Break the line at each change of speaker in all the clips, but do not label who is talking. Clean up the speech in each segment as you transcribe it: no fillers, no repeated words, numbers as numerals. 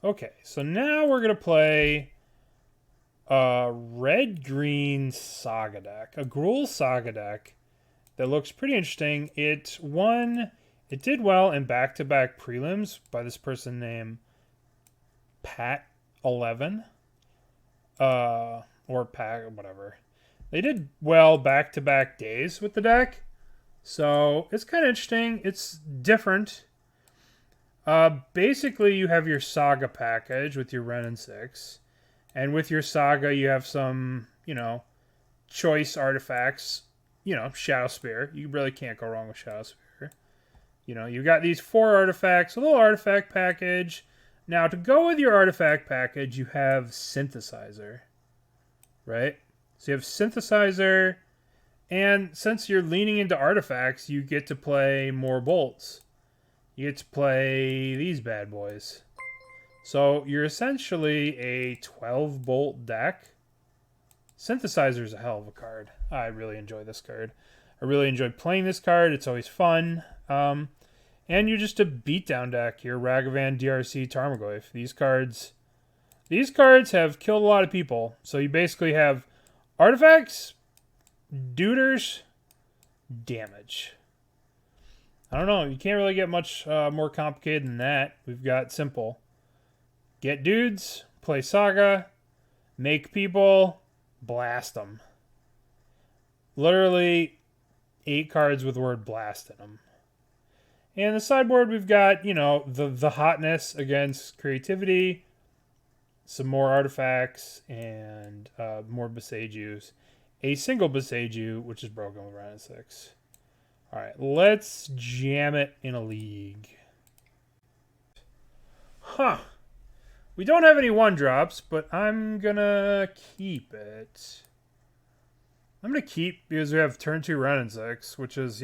Okay, so now we're going to play a red-green Saga deck. A Gruul Saga deck that looks pretty interesting. It did well in back-to-back prelims by this person named Pat11. Or Pat, whatever. They did well back-to-back days with the deck. So it's kind of interesting. It's different. Basically, you have your Saga package with your Wrenn and Six. And with your Saga, you have some, choice artifacts. Shadowspear. You really can't go wrong with Shadowspear. You got these 4 artifacts, a little artifact package. Now, to go with your artifact package, you have Synthesizer. Right? So you have Synthesizer. And since you're leaning into artifacts, you get to play more bolts. You get to play these bad boys. So you're essentially a 12 bolt deck. Synthesizer is a hell of a card. I really enjoy this card. I really enjoy playing this card. It's always fun. And you're just a beatdown deck. You're Ragavan, DRC, Tarmogoyf. These cards have killed a lot of people. So you basically have artifacts, duders, damage. I don't know. You can't really get much more complicated than that. We've got simple. Get dudes, play Saga, make people, blast them. Literally 8 cards with the word blast in them. And the sideboard, we've got, the hotness against creativity, some more artifacts, and more Besagus. A single Besagu, which is broken with Wrenn and Six. Alright, let's jam it in a league. Huh. We don't have any 1-drops, but I'm gonna keep it. I'm gonna keep because we have turn 2 Wrenn and Six, which is,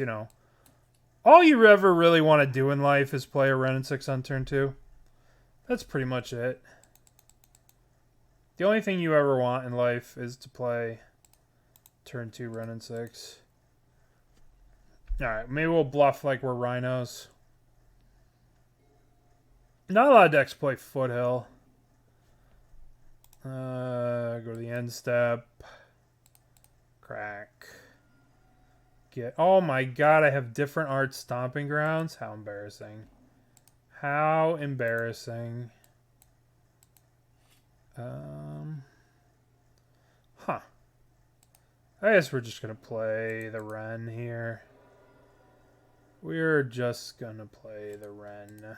all you ever really want to do in life is play a Wrenn and Six on turn 2. That's pretty much it. The only thing you ever want in life is to play turn 2 Wrenn and Six. Alright, maybe we'll bluff like we're rhinos. Not a lot of decks play Foothill. Go to the end step. Crack. Oh my god, I have different art Stomping Grounds? How embarrassing. How embarrassing. Huh. I guess we're just going to play the Wrenn here. We're just going to play the Wrenn.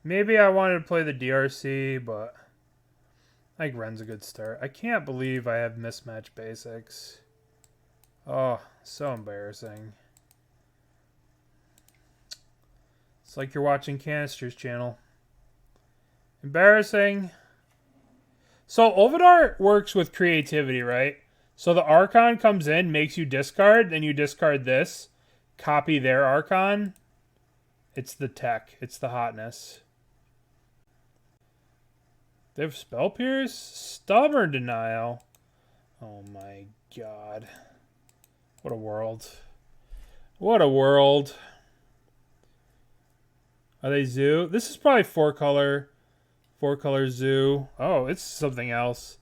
Maybe I wanted to play the DRC, but I think Wrenn's a good start. I can't believe I have mismatched basics. Oh, so embarrassing. It's like you're watching Canister's channel. Embarrassing. So Ovidar works with creativity, right? So the Archon comes in, makes you discard, then you discard this. Copy their Archon. It's the tech. It's the hotness. They have Spell Pierce? Stubborn Denial. Oh my god. What a world. What a world. Are they Zoo? This is probably 4-color. 4-color Zoo. Oh, it's something else.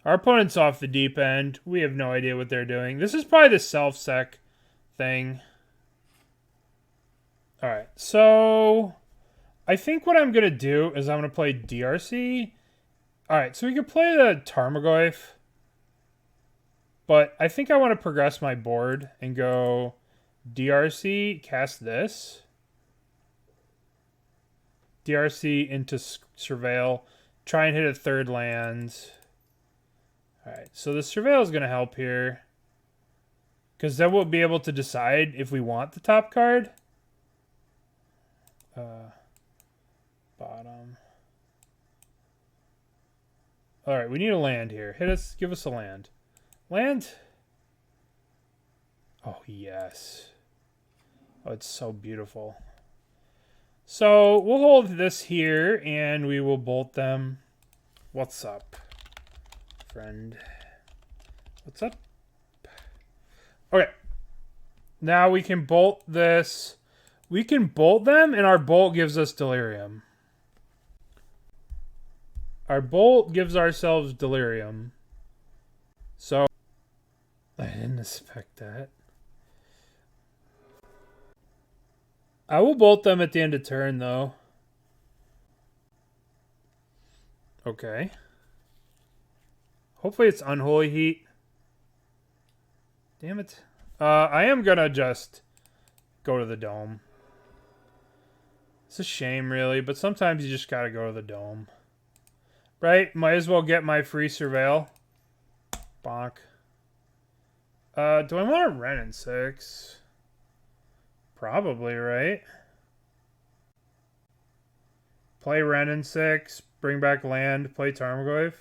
Our opponent's off the deep end. We have no idea what they're doing. This is probably the self-sec thing. Alright, so I think what I'm going to do is I'm going to play DRC. Alright, so we could play the Tarmogoyf. But I think I want to progress my board and go DRC, cast this. DRC into Surveil. Try and hit a 3rd land. Alright, so the Surveil is going to help here. Because then we'll be able to decide if we want the top card. Bottom. Alright, we need a land here. Give us a land. Land? Oh, yes. Oh, it's so beautiful. So, we'll hold this here, and we will bolt them. What's up, friend? What's up? Okay. Now we can bolt this. We can bolt them, and our bolt gives us delirium. Our bolt gives ourselves delirium. So, I didn't expect that. I will bolt them at the end of turn, though. Okay. Hopefully it's Unholy Heat. Damn it. I am gonna just go to the dome. It's a shame, really, but sometimes you just gotta go to the dome. Right? Might as well get my free surveil. Bonk. Do I want a Wrenn and Six? Probably, right? Play Wrenn and Six, bring back land, play Tarmogoyf.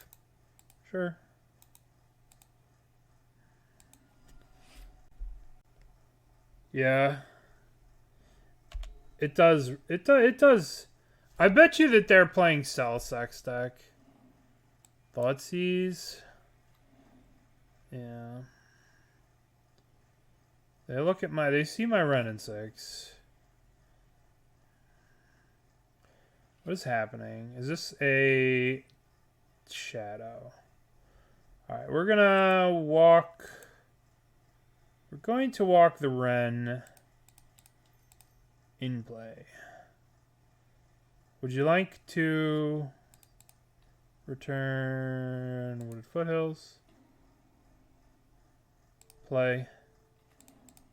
Sure. Yeah. It does. It does. I bet you that they're playing Cell Sex deck. Thoughtseize. Yeah. They look at my. They see my Wrenn and Six. What is happening? Is this a shadow? All right, we're gonna walk. We're going to walk the Wrenn in play. Would you like to return Wooded Foothills? Play.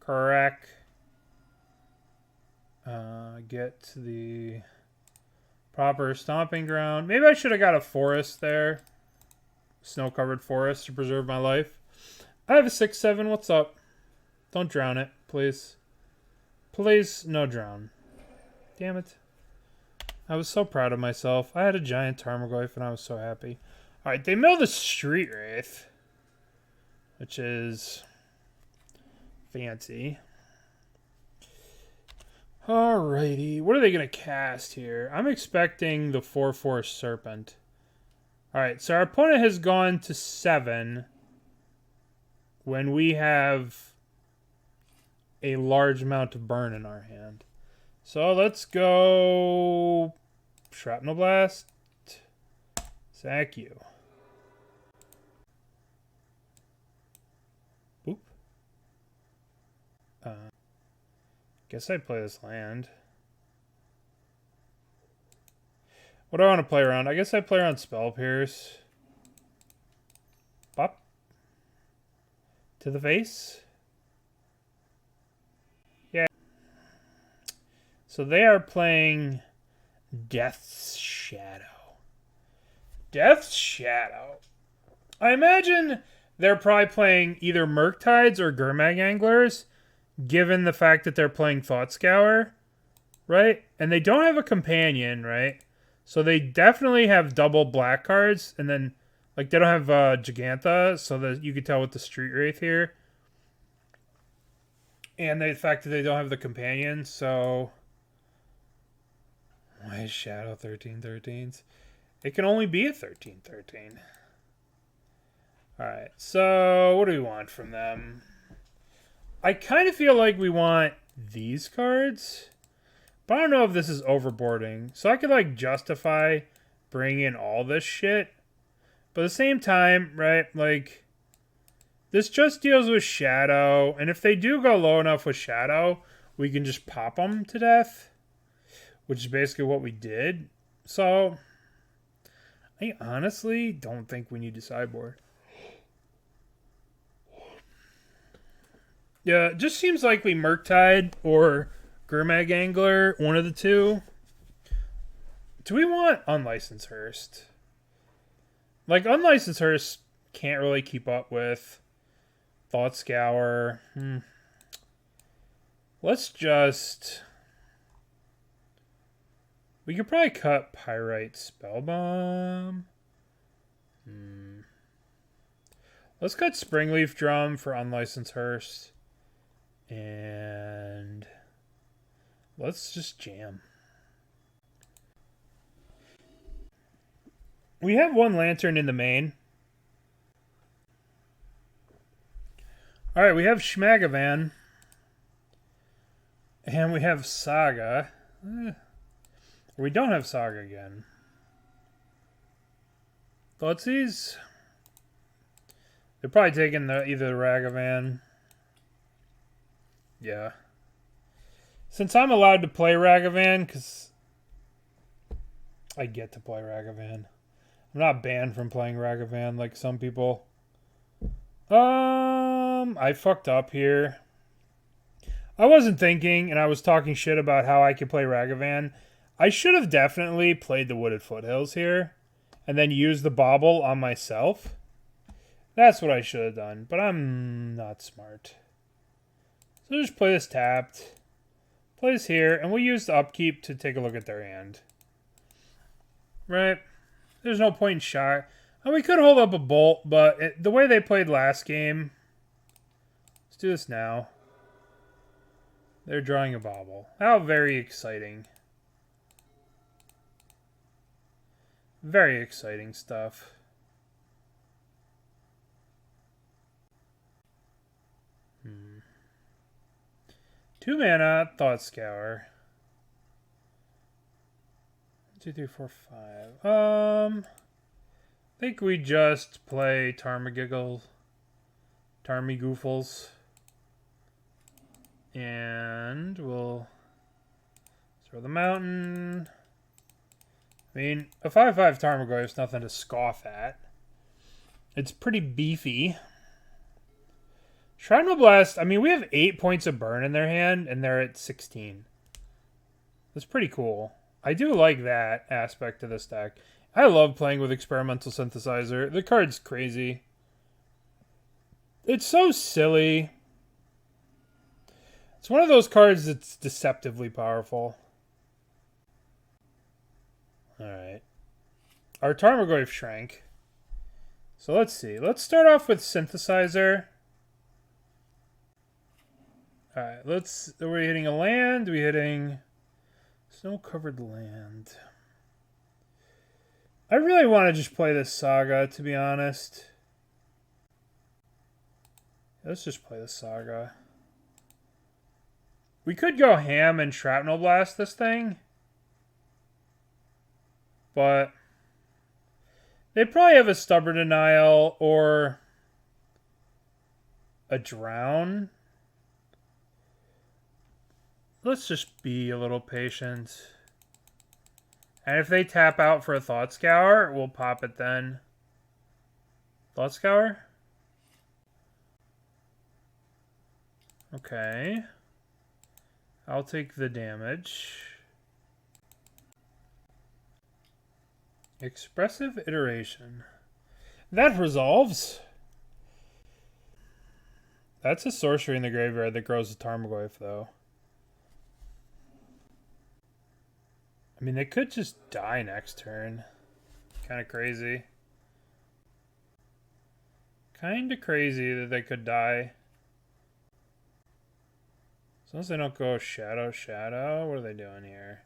Correct. Get the proper stomping ground. Maybe I should have got a forest there. Snow-covered forest to preserve my life. I have a 6/7. What's up? Don't drown it, please. Please, no drown. Damn it. I was so proud of myself. I had a giant Tarmogoyf and I was so happy. Alright, they mill the Street Wraith, which is fancy. Alrighty. What are they going to cast here? I'm expecting the 4/4 Serpent. Alright, so our opponent has gone to 7 when we have a large amount of burn in our hand. So let's go Shrapnel Blast. Sack you. Boop. Guess I play this land. What do I want to play around? I guess I play around Spell Pierce. Pop. To the face. Yeah. So they are playing Death's Shadow. Death's Shadow. I imagine they're probably playing either Murktides or Gurmag Anglers, given the fact that they're playing Thought Scour, right? And they don't have a companion, right? So they definitely have double black cards, and then, like, they don't have Gigantha, so that you can tell with the Street Wraith here. And the fact that they don't have the companion, so... Why is Shadow 13/13s? It can only be a 13/13. Alright, so what do we want from them? I kind of feel like we want these cards, but I don't know if this is overboarding. So I could, like, justify bringing in all this shit, but at the same time, right, like, this just deals with Shadow, and if they do go low enough with Shadow, we can just pop them to death, which is basically what we did. So I honestly don't think we need to sideboard. Yeah, it just seems likely Murktide or Gurmag Angler, one of the two. Do we want Unlicensed Hearst? Like, Unlicensed Hearst can't really keep up with Thought Scour. Let's just... We could probably cut Pyrite Spellbomb. Let's cut Springleaf Drum for Unlicensed Hearst. And let's just jam. We have one Lantern in the main. Alright, we have Schmagavan. And we have Saga. We don't have Saga again. Thoughtseize? They're probably taking either the Ragavan. Yeah. Since I'm allowed to play Ragavan, because I get to play Ragavan. I'm not banned from playing Ragavan like some people. I fucked up here. I wasn't thinking, and I was talking shit about how I could play Ragavan. I should have definitely played the Wooded Foothills here, and then used the Bauble on myself. That's what I should have done, but I'm not smart. So just play this tapped. Play this here, and we'll use the upkeep to take a look at their hand. Right? There's no point in shot. And we could hold up a bolt, but the way they played last game... Let's do this now. They're drawing a Bauble. How very exciting. Very exciting stuff. Two mana, Thought Scour. 1, 2, 3, 4, 5. I think we just play Tarmogoyf. And we'll throw the mountain. I mean, a 5/5 Tarmogoyf is nothing to scoff at. It's pretty beefy. Shrapnel Blast, I mean, we have 8 points of burn in their hand, and they're at 16. That's pretty cool. I do like that aspect of this deck. I love playing with Experimental Synthesizer. The card's crazy. It's so silly. It's one of those cards that's deceptively powerful. Alright. Our Tarmogoyf shrank. So let's see. Let's start off with Synthesizer. Alright, are we hitting a land? Are we hitting snow-covered land? I really want to just play this Saga, to be honest. Let's just play the Saga. We could go ham and Shrapnel Blast this thing. But they probably have a Stubborn Denial or a Drown. Let's just be a little patient. And if they tap out for a Thought Scour, we'll pop it then. Thought Scour? Okay. I'll take the damage. Expressive Iteration. That resolves. That's a sorcery in the graveyard that grows a Tarmogoyf, though. I mean, they could just die next turn. Kind of crazy. Kind of crazy that they could die. As long as they don't go Shadow, Shadow. What are they doing here?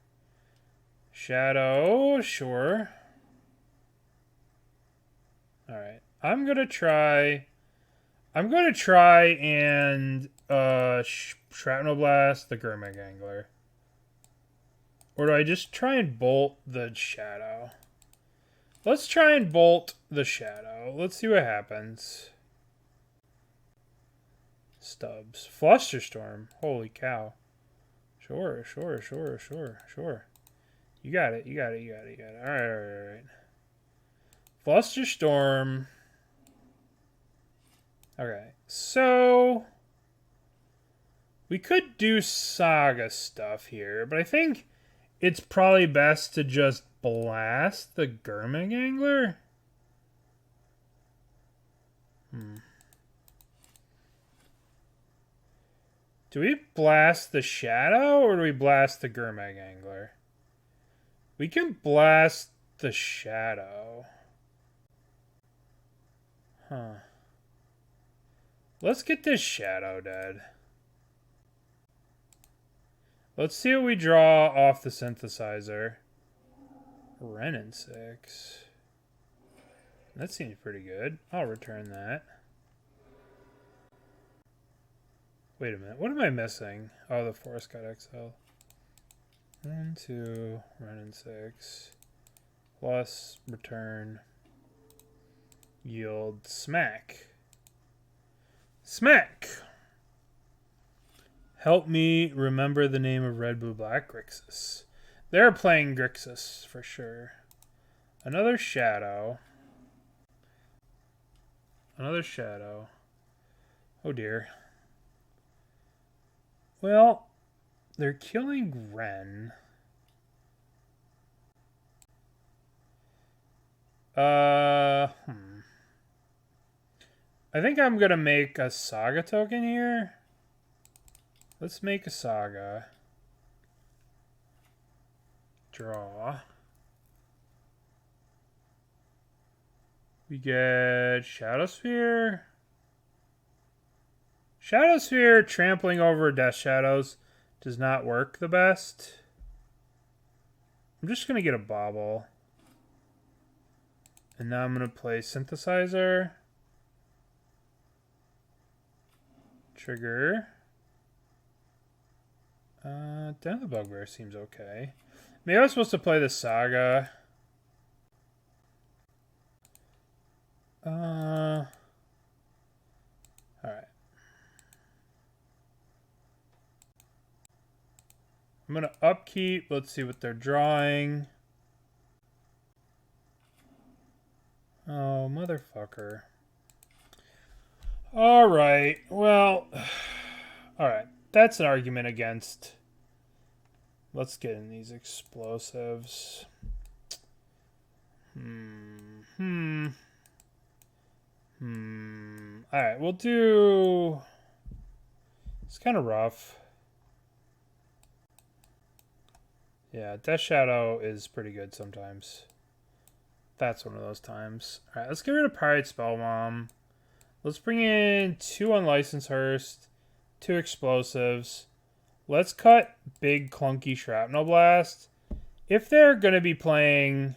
Shadow, sure. Alright. I'm going to try and Shrapnel Blast the Gurmag Angler. Or do I just try and bolt the Shadow? Let's try and bolt the Shadow. Let's see what happens. Stubbs. Flusterstorm. Holy cow. Sure. You got it. Alright. Flusterstorm. Okay. So we could do Saga stuff here, but I think it's probably best to just blast the Gurmag Angler. Do we blast the Shadow or do we blast the Gurmag Angler? We can blast the Shadow. Huh. Let's get this Shadow dead. Let's see what we draw off the Synthesizer. Wrenn and Six. That seems pretty good. I'll return that. Wait a minute. What am I missing? Oh, the forest got exiled. 1, 2, Wrenn and Six. Plus, return. Yield, smack. Smack! Help me remember the name of Red, Blue, Black. Grixis. They're playing Grixis, for sure. Another Shadow. Another Shadow. Oh dear. Well, they're killing Wrenn. I think I'm gonna make a Saga token here. Let's make a Saga. Draw. We get Shadowspear. Shadowspear trampling over Death Shadows does not work the best. I'm just going to get a Bauble. And now I'm going to play Synthesizer. Trigger. Down the Bugbear seems okay. Maybe I was supposed to play the Saga. Alright. I'm going to upkeep. Let's see what they're drawing. Oh, motherfucker. Alright. Well. Alright. That's an argument against. Let's get in these explosives. Alright, we'll do. It's kind of rough. Yeah, Death Shadow is pretty good sometimes. That's one of those times. Alright, let's get rid of Pyrite Spellbomb. Let's bring in 2 Unlicensed Hearst, 2 Explosives. Let's cut big clunky Shrapnel Blast. If they're going to be playing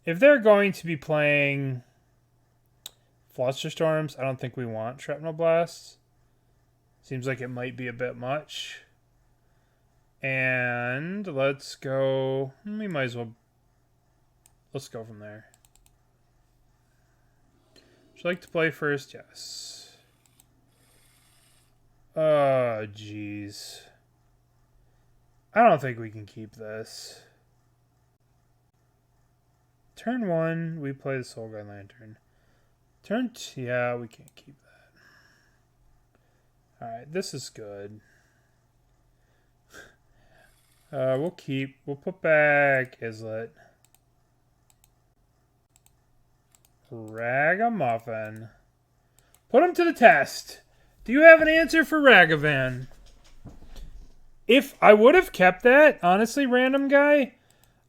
Flusterstorms, I don't think we want Shrapnel Blasts. Seems like it might be a bit much. And let's go. We might as well. Let's go from there. Would you like to play first? Yes. Oh, jeez. I don't think we can keep this. Turn 1, we play the Soulguide Lantern. Turn 2, yeah, we can't keep that. Alright, this is good. We'll put back Islet. Ragamuffin. Put him to the test. Do you have an answer for Ragavan? If I would have kept that, honestly, random guy,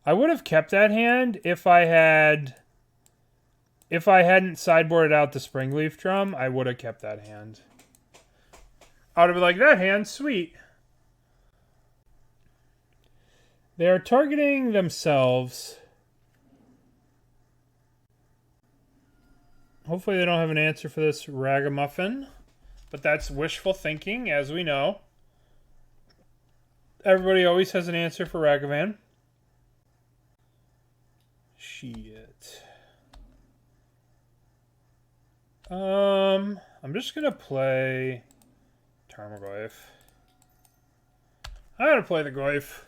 I would have kept that hand if I hadn't sideboarded out the Springleaf Drum. I would have kept that hand. I would have been like, that hand's sweet. They are targeting themselves. Hopefully they don't have an answer for this Ragamuffin. But that's wishful thinking, as we know. Everybody always has an answer for Ragavan. Shit. I'm just gonna play Tarmogoyf. I'm gonna play the Goyf.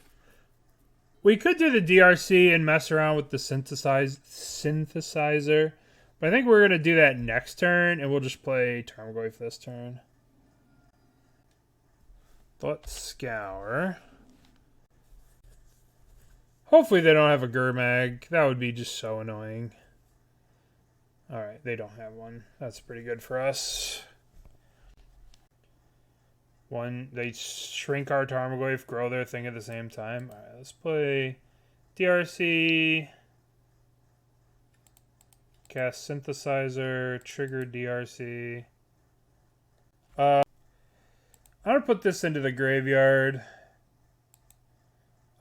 We could do the DRC and mess around with the synthesizer, but I think we're gonna do that next turn, and we'll just play Tarmogoyf this turn. Thought Scour. Hopefully they don't have a Gurmag. That would be just so annoying. Alright, they don't have one. That's pretty good for us. They shrink our Tarmogoyf, grow their thing at the same time. Alright, let's play DRC. Cast Synthesizer. Trigger DRC. I'm going to put this into the graveyard.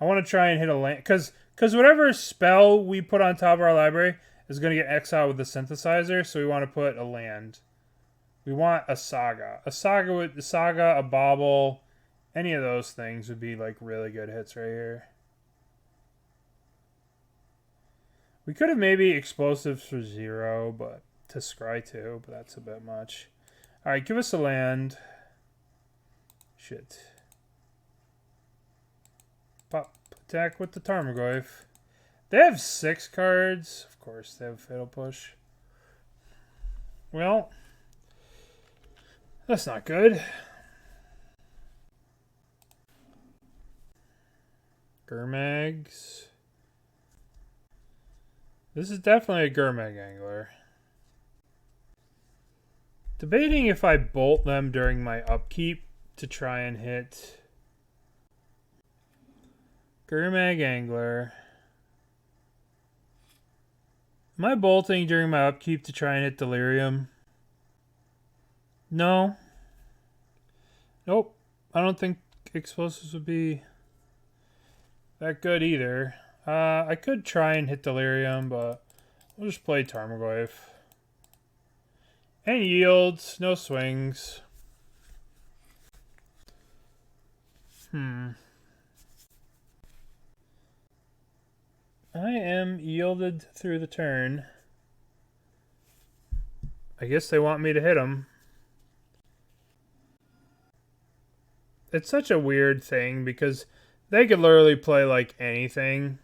I want to try and hit a land. Because whatever spell we put on top of our library is going to get exiled with the Synthesizer. So we want to put a land. We want a Saga. A Saga with the Saga, a Bauble, any of those things would be like really good hits right here. We could have maybe explosives for 0, but to scry 2, but that's a bit much. Alright, give us a land. Shit. Pop. Attack with the Tarmogoyf. They have 6 cards. Of course, they have Fatal Push. Well, that's not good. Gurmags. This is definitely a Gurmag Angler. Debating if I bolt them during my upkeep to try and hit Gurmag Angler. Am I bolting during my upkeep to try and hit Delirium? No. Nope. I don't think explosives would be that good either. I could try and hit Delirium, but we'll just play Tarmogoyf. And yields, no swings. I am yielded through the turn. I guess they want me to hit them. It's such a weird thing because they could literally play like anything.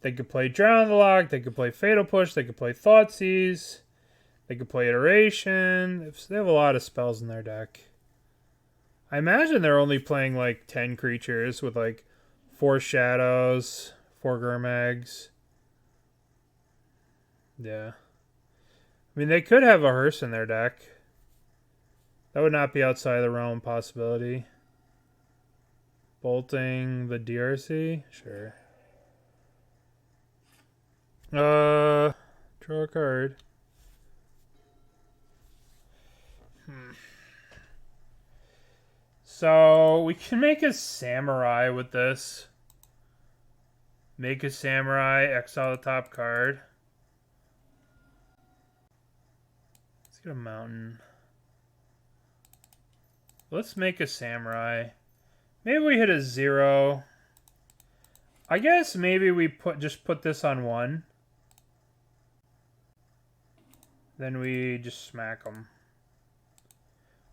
They could play Drown the Lock, they could play Fatal Push, they could play Thoughtseize, they could play Iteration. They have a lot of spells in their deck. I imagine they're only playing like 10 creatures with like 4 Shadows, 4 Gurmags. Yeah. I mean, they could have a Hearse in their deck. That would not be outside the realm of possibility. Bolting the DRC? Sure. Draw a card. So, we can make a Samurai with this. Make a Samurai, exile the top card. Let's get a Mountain. Let's make a Samurai. Maybe we hit a 0. I guess maybe we just put this on 1. Then we just smack them.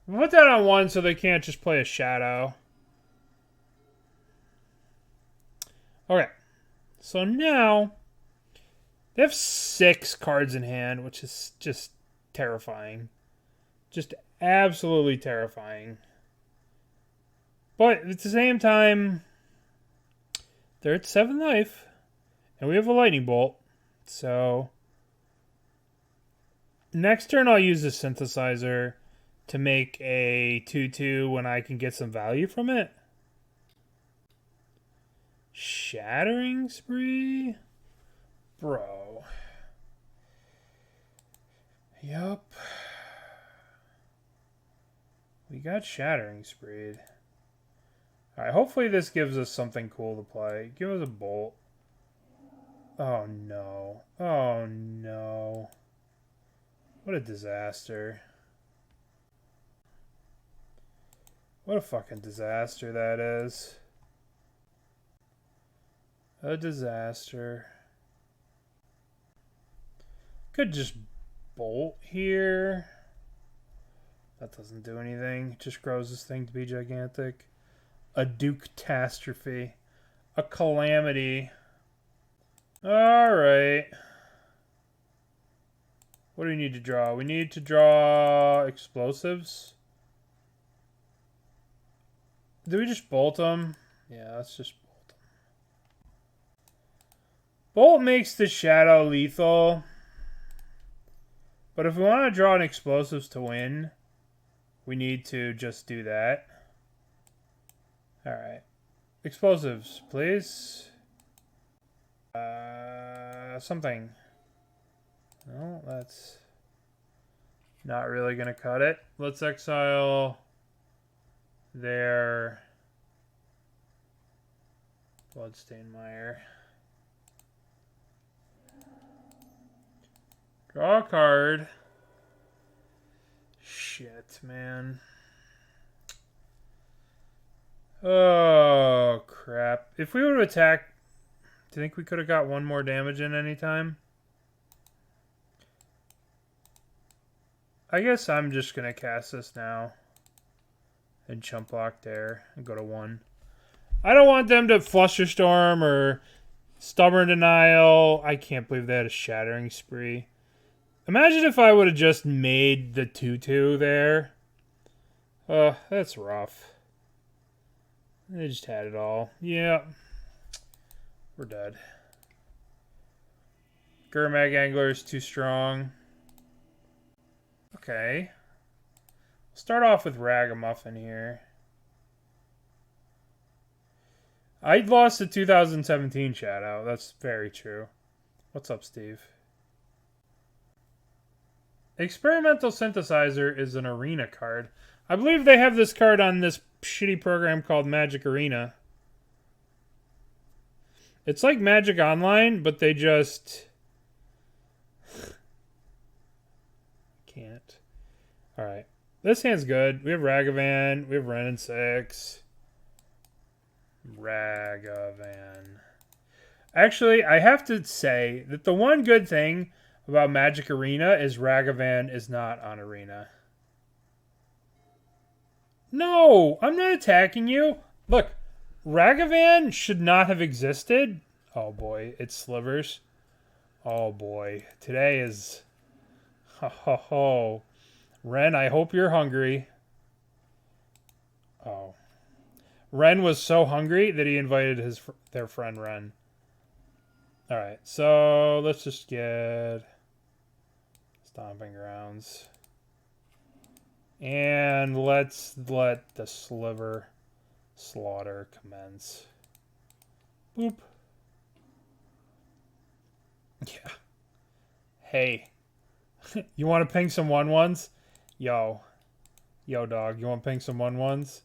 We put that on 1 so they can't just play a Shadow. Okay. So now they have 6 cards in hand, which is just terrifying. Just absolutely terrifying. But at the same time, they're at 7 life. And we have a Lightning Bolt. So next turn I'll use the Synthesizer to make a 2/2 when I can get some value from it. Shattering Spree? Bro. Yup. We got Shattering Spree. Alright, hopefully this gives us something cool to play. Give us a Bolt. Oh no. Oh no. What a disaster. What a fucking disaster that is. A disaster. Could just bolt here. That doesn't do anything. It just grows this thing to be gigantic. A Duke-tastrophe. A calamity. Alright. What do we need to draw? We need to draw explosives. Do we just bolt them? Yeah, let's just bolt them. Bolt makes the Shadow lethal. But if we want to draw an explosives to win, we need to just do that. Alright. Explosives, please. Something. No, that's not really going to cut it. Let's exile their Bloodstained Mire. Draw a card. Shit, man. Oh, crap. If we would have attacked, do you think we could have got one more damage in any time? I guess I'm just going to cast this now. And chump block there and go to 1. I don't want them to Flusterstorm or Stubborn Denial. I can't believe they had a Shattering Spree. Imagine if I would have just made the 2/2 there. That's rough. They just had it all. Yeah. We're dead. Gurmag Angler is too strong. Okay. Start off with Ragamuffin here. I lost the 2017 Shadow. That's very true. What's up, Steve? Experimental Synthesizer is an arena card. I believe they have this card on this shitty program called Magic Arena. It's like Magic Online, but they just... can't. Alright. This hand's good. We have Ragavan. We have Wrenn and Six. Ragavan. Actually, I have to say that the one good thing about Magic Arena is Ragavan is not on Arena. No! I'm not attacking you! Look, Ragavan should not have existed. Oh boy, it slivers. Oh boy, today is... Ho ho ho. Wrenn, I hope you're hungry. Oh. Wrenn was so hungry that he invited their friend Wrenn. Alright, so let's just get Stomping Grounds. And let's let the Sliver Slaughter commence. Boop. Yeah. Hey. You want to ping some 1/1s? Yo. Yo, dog. You want to ping some 1/1s?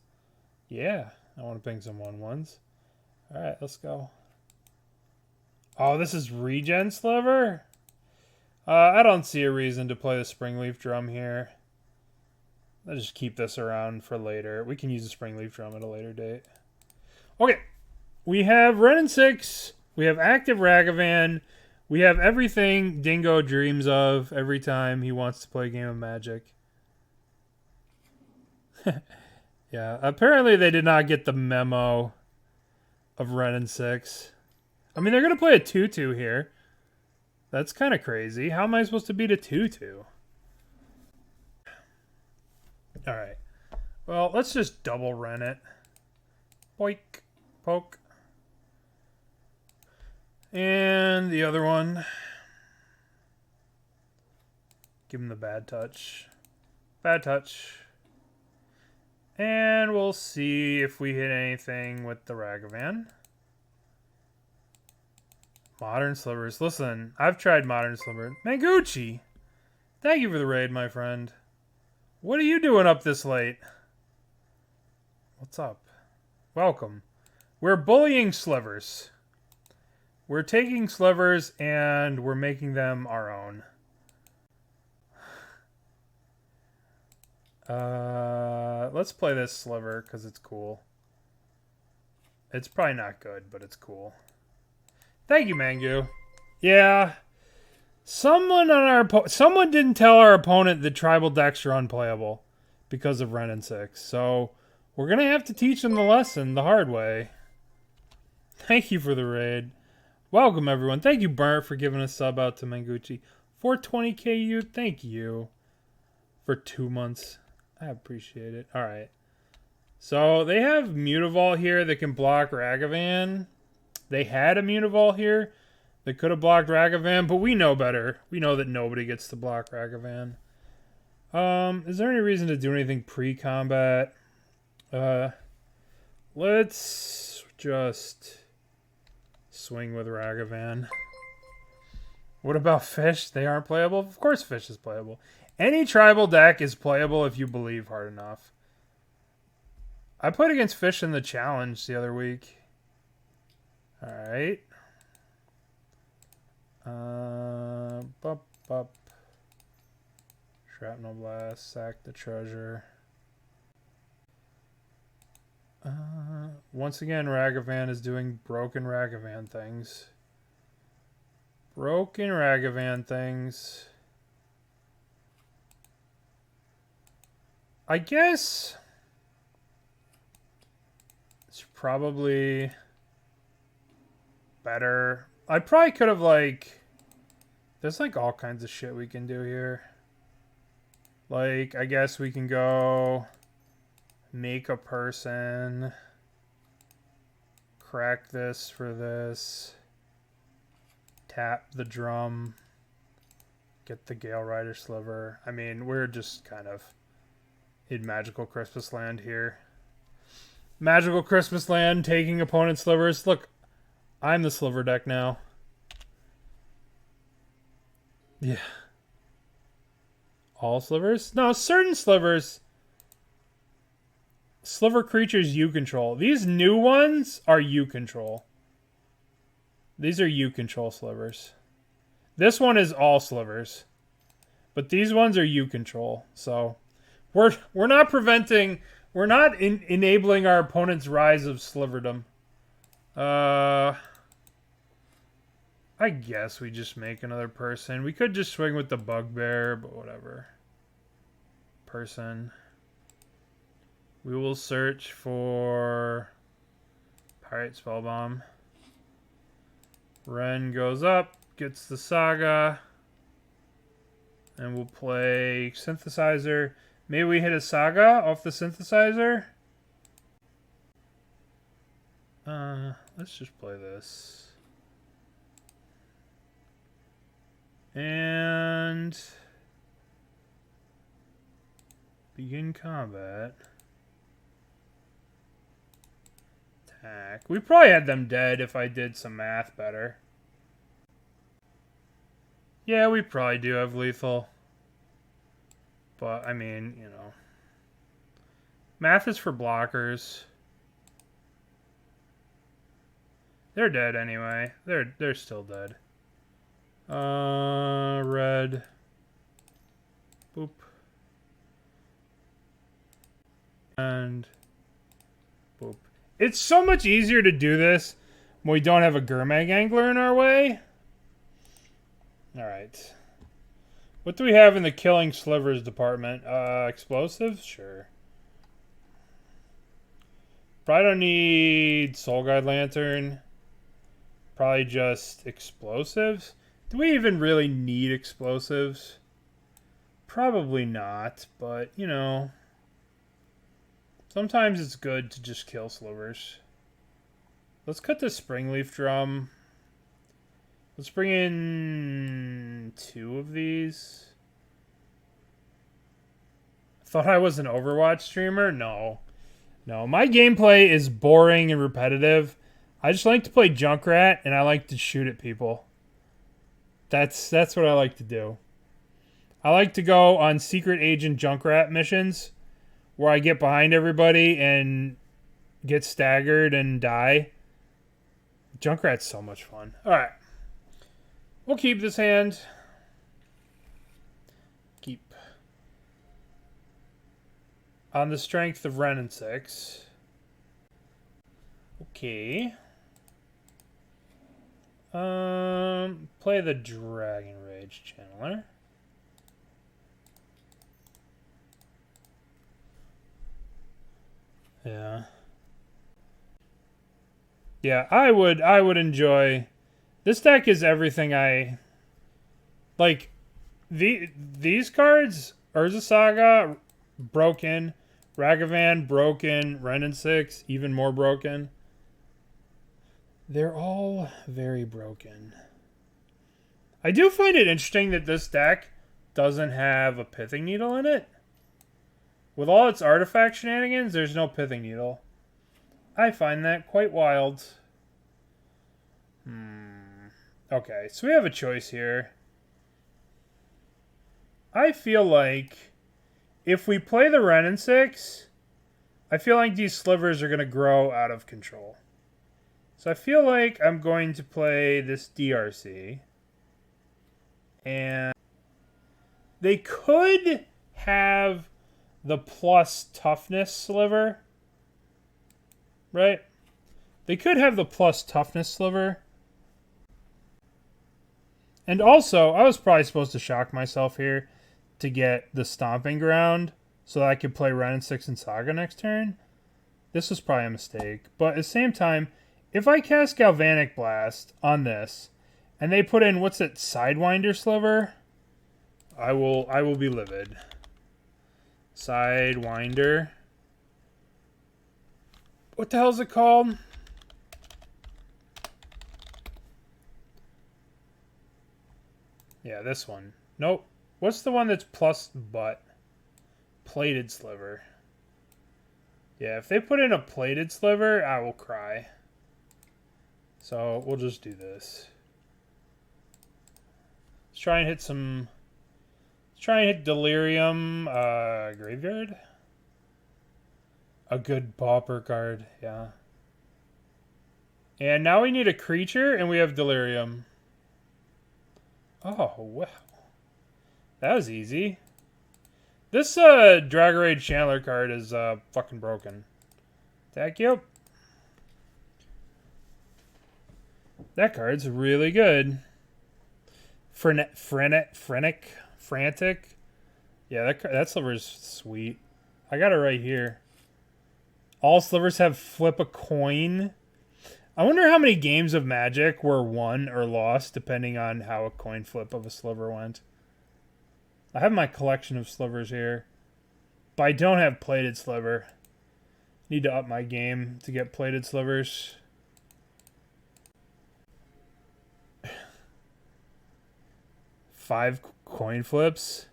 Yeah. I want to ping some 1/1s. Alright, let's go. Oh, this is Regen Sliver? I don't see a reason to play the Springleaf Drum here. Let's just keep this around for later. We can use the Springleaf Drum at a later date. Okay. We have Wrenn and Six. We have active Ragavan. We have everything Dingo dreams of every time he wants to play a game of Magic. Yeah, apparently they did not get the memo of Wrenn and Six. I mean, they're going to play a 2/2 here. That's kind of crazy. How am I supposed to beat a 2/2? Alright. Well, let's just double Wrenn it. Boink. Poke. And the other one. Give him the bad touch. Bad touch. And we'll see if we hit anything with the Ragavan. Modern Slivers. Listen, I've tried Modern Sliver. Mangucci! Thank you for the raid, my friend. What are you doing up this late? What's up? Welcome. We're bullying Slivers. We're taking Slivers and we're making them our own. Let's play this Sliver because it's cool. It's probably not good, but it's cool. Thank you, Mangu. Yeah. Someone didn't tell our opponent that tribal decks are unplayable because of Wrenn and Six. So we're going to have to teach them the lesson the hard way. Thank you for the raid. Welcome, everyone. Thank you, Burnt, for giving a sub out to Mangucci. 420KU, thank you for 2 months. I appreciate it. All right. So they have Mutavault here that can block Ragavan. They had a Mutavault here that could have blocked Ragavan, but we know better. We know that nobody gets to block Ragavan. Is there any reason to do anything pre-combat? Let's just swing with Ragavan. What about Fish? They aren't playable? Of course Fish is playable. Any tribal deck is playable if you believe hard enough. I played against Fish in the challenge the other week. Alright. Shrapnel Blast, sack the treasure. Once again, Ragavan is doing broken Ragavan things. Broken Ragavan things. I guess it's probably better. I probably could have, like, there's like all kinds of shit we can do here. Like, I guess we can go make a person, crack this for this, tap the drum, get the Gale Rider Sliver. I mean, we're just kind of in Magical Christmas Land here. Magical Christmas Land, taking opponent slivers. Look, I'm the sliver deck now. Yeah. All slivers? No, certain slivers. Sliver creatures you control. These new ones are you control. These are you control slivers. This one is all slivers. But these ones are you control. So we're not preventing, we're not enabling our opponent's rise of sliverdom. I guess we just make another person. We could just swing with the Bugbear, but whatever. Person. We will search for Pyrite Spellbomb. Wrenn goes up, gets the Saga. And we'll play Synthesizer. Maybe we hit a Saga off the Synthesizer. Let's just play this. And begin combat. Attack. We probably had them dead if I did some math better. Yeah, we probably do have lethal. But, I mean, you know. Math is for blockers. They're dead anyway. They're still dead. Red. Boop. And boop. It's so much easier to do this when we don't have a Gurmag Angler in our way. Alright. What do we have in the killing slivers department? Explosives? Sure. Probably don't need Soul Guide Lantern. Probably just explosives. Do we even really need explosives? Probably not, but, you know. Sometimes it's good to just kill slivers. Let's cut the Springleaf Drum. Let's bring in 2 of these. Thought I was an Overwatch streamer? No. No, my gameplay is boring and repetitive. I just like to play Junkrat, and I like to shoot at people. That's what I like to do. I like to go on Secret Agent Junkrat missions where I get behind everybody and get staggered and die. Junkrat's so much fun. Alright. We'll keep this hand. Keep. On the strength of Wrenn and Six. Okay. Play the Dragon Rage Channeler. Yeah. Yeah, I would enjoy. This deck is everything I like. These cards, Urza Saga, broken. Ragavan, broken. Wrenn and Six, even more broken. They're all very broken. I do find it interesting that this deck doesn't have a Pithing Needle in it. With all its artifact shenanigans, there's no Pithing Needle. I find that quite wild. Okay, so we have a choice here. I feel like if we play the Wrenn and Six, I feel like these slivers are going to grow out of control. So I feel like I'm going to play this DRC. And They could have the plus toughness sliver. Right? They could have the plus toughness sliver. And also, I was probably supposed to shock myself here to get the Stomping Ground so that I could play Wrenn and Six and Saga next turn. This was probably a mistake. But at the same time, if I cast Galvanic Blast on this, and they put in, what's it, Sidewinder Sliver? I will be livid. Sidewinder. What the hell is it called? Yeah, this one. Nope. What's the one that's plus butt? Plated Sliver. Yeah, if they put in a Plated Sliver, I will cry. So, we'll just do this. Let's try and hit some... Let's try and hit Delirium Graveyard. A good pauper card, yeah. And now we need a creature, and we have Delirium. Oh, wow. That was easy. This Dragarade Chandler card is fucking broken. Thank you. That card's really good. Frantic. Yeah, that sliver's sweet. I got it right here. All slivers have flip a coin. I wonder how many games of Magic were won or lost depending on how a coin flip of a sliver went. I have my collection of slivers here, but I don't have plated sliver. Need to up my game to get plated slivers. Five coin flips.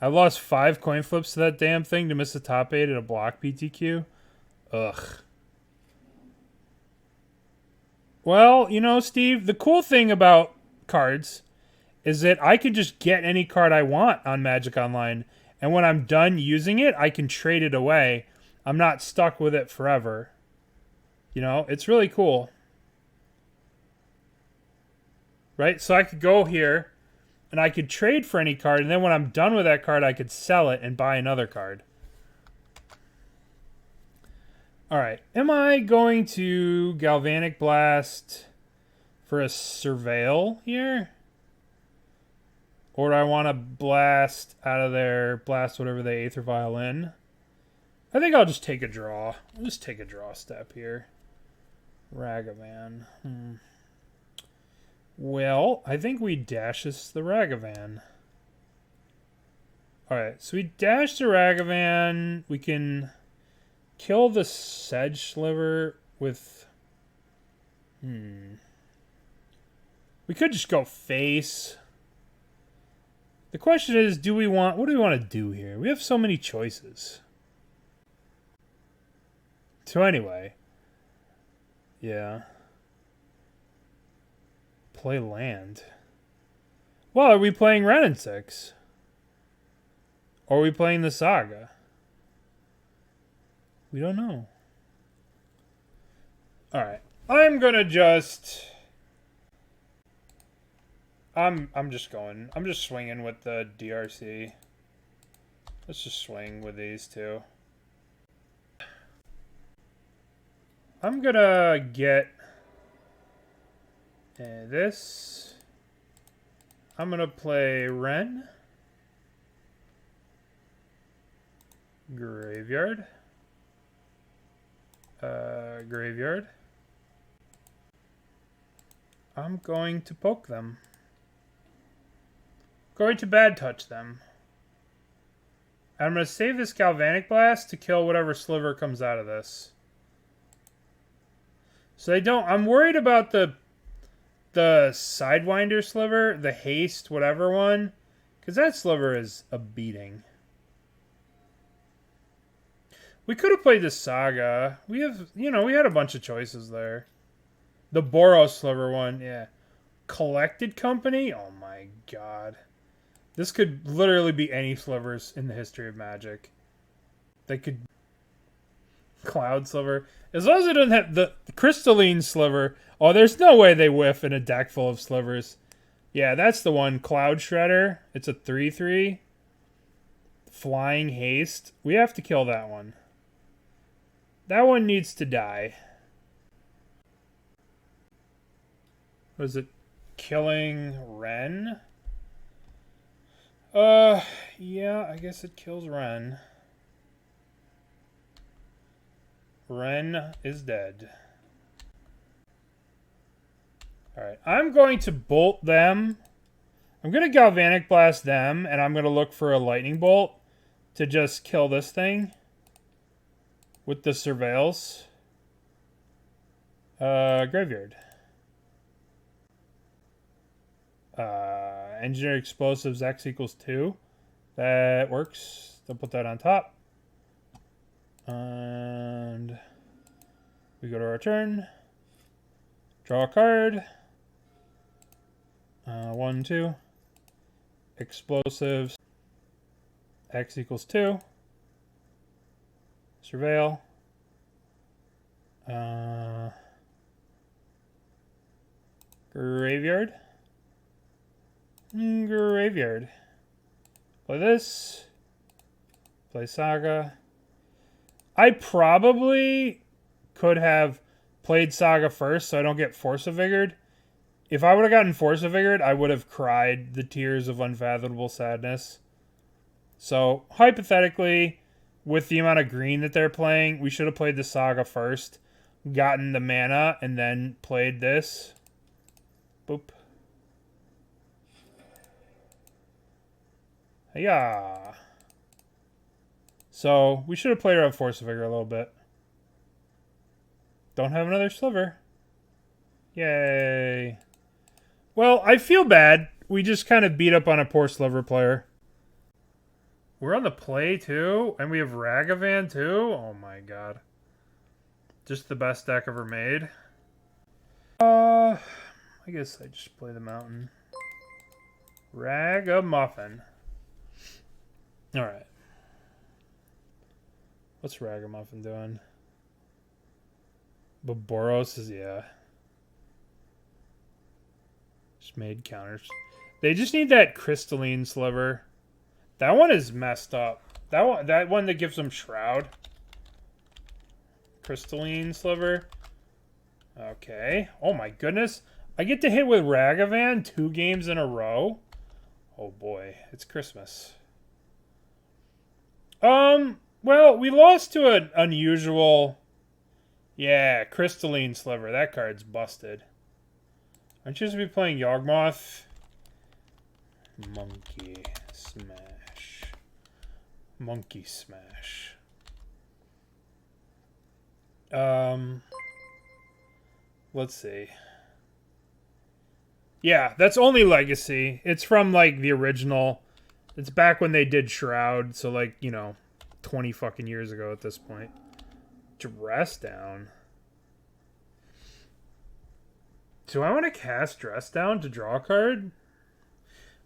I lost 5 coin flips to that damn thing to miss the top 8 at a block PTQ. Ugh. Well, you know, Steve, the cool thing about cards is that I can just get any card I want on Magic Online. And when I'm done using it, I can trade it away. I'm not stuck with it forever. You know, it's really cool. Right? So I could go here and I could trade for any card. And then when I'm done with that card, I could sell it and buy another card. Alright, am I going to Galvanic Blast for a Surveil here? Or do I want to blast out of there, blast whatever the Aether Violin? I think I'll just take a draw. I'll just take a draw step here. Ragavan. Well, I think we dash this the Ragavan. Alright, so we dash the Ragavan. We can kill the Sedge Sliver with... We could just go face. The question is, what do we want to do here? We have so many choices. So anyway. Yeah. Play land. Well, are we playing Wrenn and Six? Or are we playing the Saga? We don't know. Alright. I'm gonna just... I'm just swinging with the DRC. Let's just swing with these two. I'm gonna get this. I'm gonna play Wrenn. Graveyard. Graveyard. I'm going to poke them. Going to bad touch them. And I'm going to save this Galvanic Blast to kill whatever sliver comes out of this. So they don't... I'm worried about the Sidewinder sliver, the haste, whatever one. Because that sliver is a beating. We could have played the Saga. We have, you know, we had a bunch of choices there. The Boros sliver one, yeah. Collected Company? Oh my god. This could literally be any slivers in the history of Magic. They could... Cloud sliver. As long as it doesn't have the crystalline sliver. Oh, there's no way they whiff in a deck full of slivers. Yeah, that's the one. Cloud Shredder. It's a 3/3. Flying Haste. We have to kill that one. That one needs to die. Was it killing Wrenn? Yeah, I guess it kills Wrenn. Wrenn is dead. Alright, I'm going to bolt them. I'm going to Galvanic Blast them, and I'm going to look for a Lightning Bolt to just kill this thing with the Surveils. Graveyard. Engineer Explosives X equals 2. That works. They'll put that on top. And we go to our turn. Draw a card. 1, 2. Explosives. X equals 2. Surveil. Graveyard. Graveyard. Play this. Play Saga. I probably could have played Saga first so I don't get Force of Vigored. If I would have gotten Force of Vigored, I would have cried the tears of unfathomable sadness. So, hypothetically, with the amount of green that they're playing, we should have played the Saga first, gotten the mana, and then played this. Boop. Yeah. So, we should have played around Force of Vigor a little bit. Don't have another sliver. Yay. Well, I feel bad. We just kind of beat up on a poor sliver player. We're on the play, too? And we have Ragavan, too? Oh, my God. Just the best deck ever made. I guess I just play the mountain. Ragamuffin. Alright. What's Ragamuffin doing? Boboros is, yeah. Just made counters. They just need that crystalline sliver. That one is messed up. That one that gives them Shroud. Crystalline sliver. Okay. Oh my goodness. I get to hit with Ragavan 2 games in a row. Oh boy. It's Christmas. Well, we lost to an unusual... Yeah, Crystalline Sliver. That card's busted. Aren't you supposed to be playing Yawgmoth? Monkey Smash. Monkey Smash. Let's see. Yeah, that's only Legacy. It's from, like, the original... It's back when they did Shroud, so, like, you know, 20 fucking years ago at this point. Dress Down. Do I want to cast Dress Down to draw a card?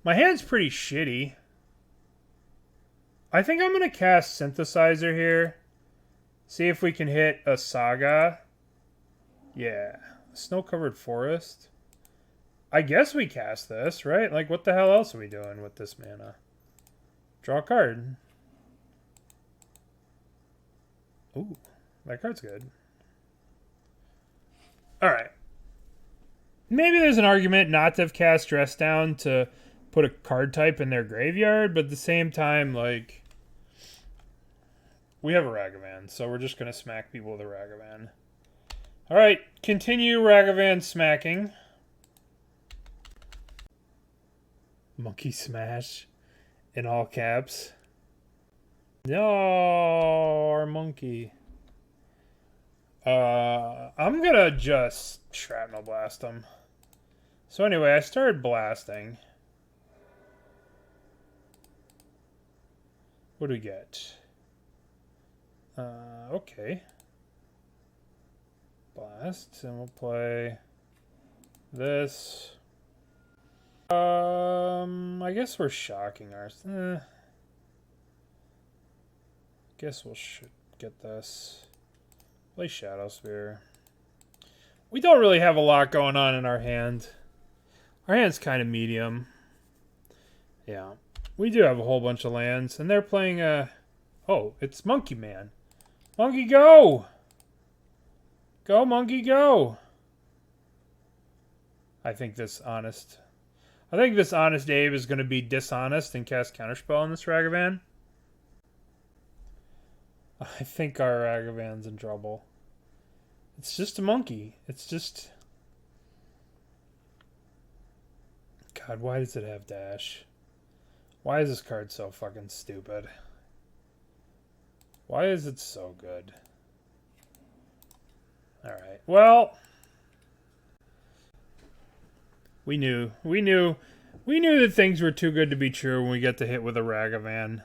My hand's pretty shitty. I think I'm going to cast Synthesizer here. See if we can hit a Saga. Yeah. Snow-covered forest. I guess we cast this, right? Like, what the hell else are we doing with this mana? Draw a card. Ooh, that card's good. Alright. Maybe there's an argument not to have cast Dress Down to put a card type in their graveyard, but at the same time, like, we have a Ragavan, so we're just going to smack people with a Ragavan. Alright, continue Ragavan smacking. Monkey Smash. In all caps. No, our monkey. I'm gonna just Shrapnel Blast him. So anyway, I started blasting. What do we get? Okay. Blast, and we'll play this. I guess we're shocking ours. Guess we'll get this. Play Shadowspear. We don't really have a lot going on in our hand. Our hand's kind of medium. Yeah. We do have a whole bunch of lands, and they're playing a... Oh, it's Monkey Man. Monkey, go! Go, Monkey, go! I think this honest Abe is going to be dishonest and cast Counterspell on this Ragavan. I think our Ragavan's in trouble. It's just a monkey. It's just... God, why does it have dash? Why is this card so fucking stupid? Why is it so good? Alright, well... We knew that things were too good to be true when we get to hit with a Ragavan.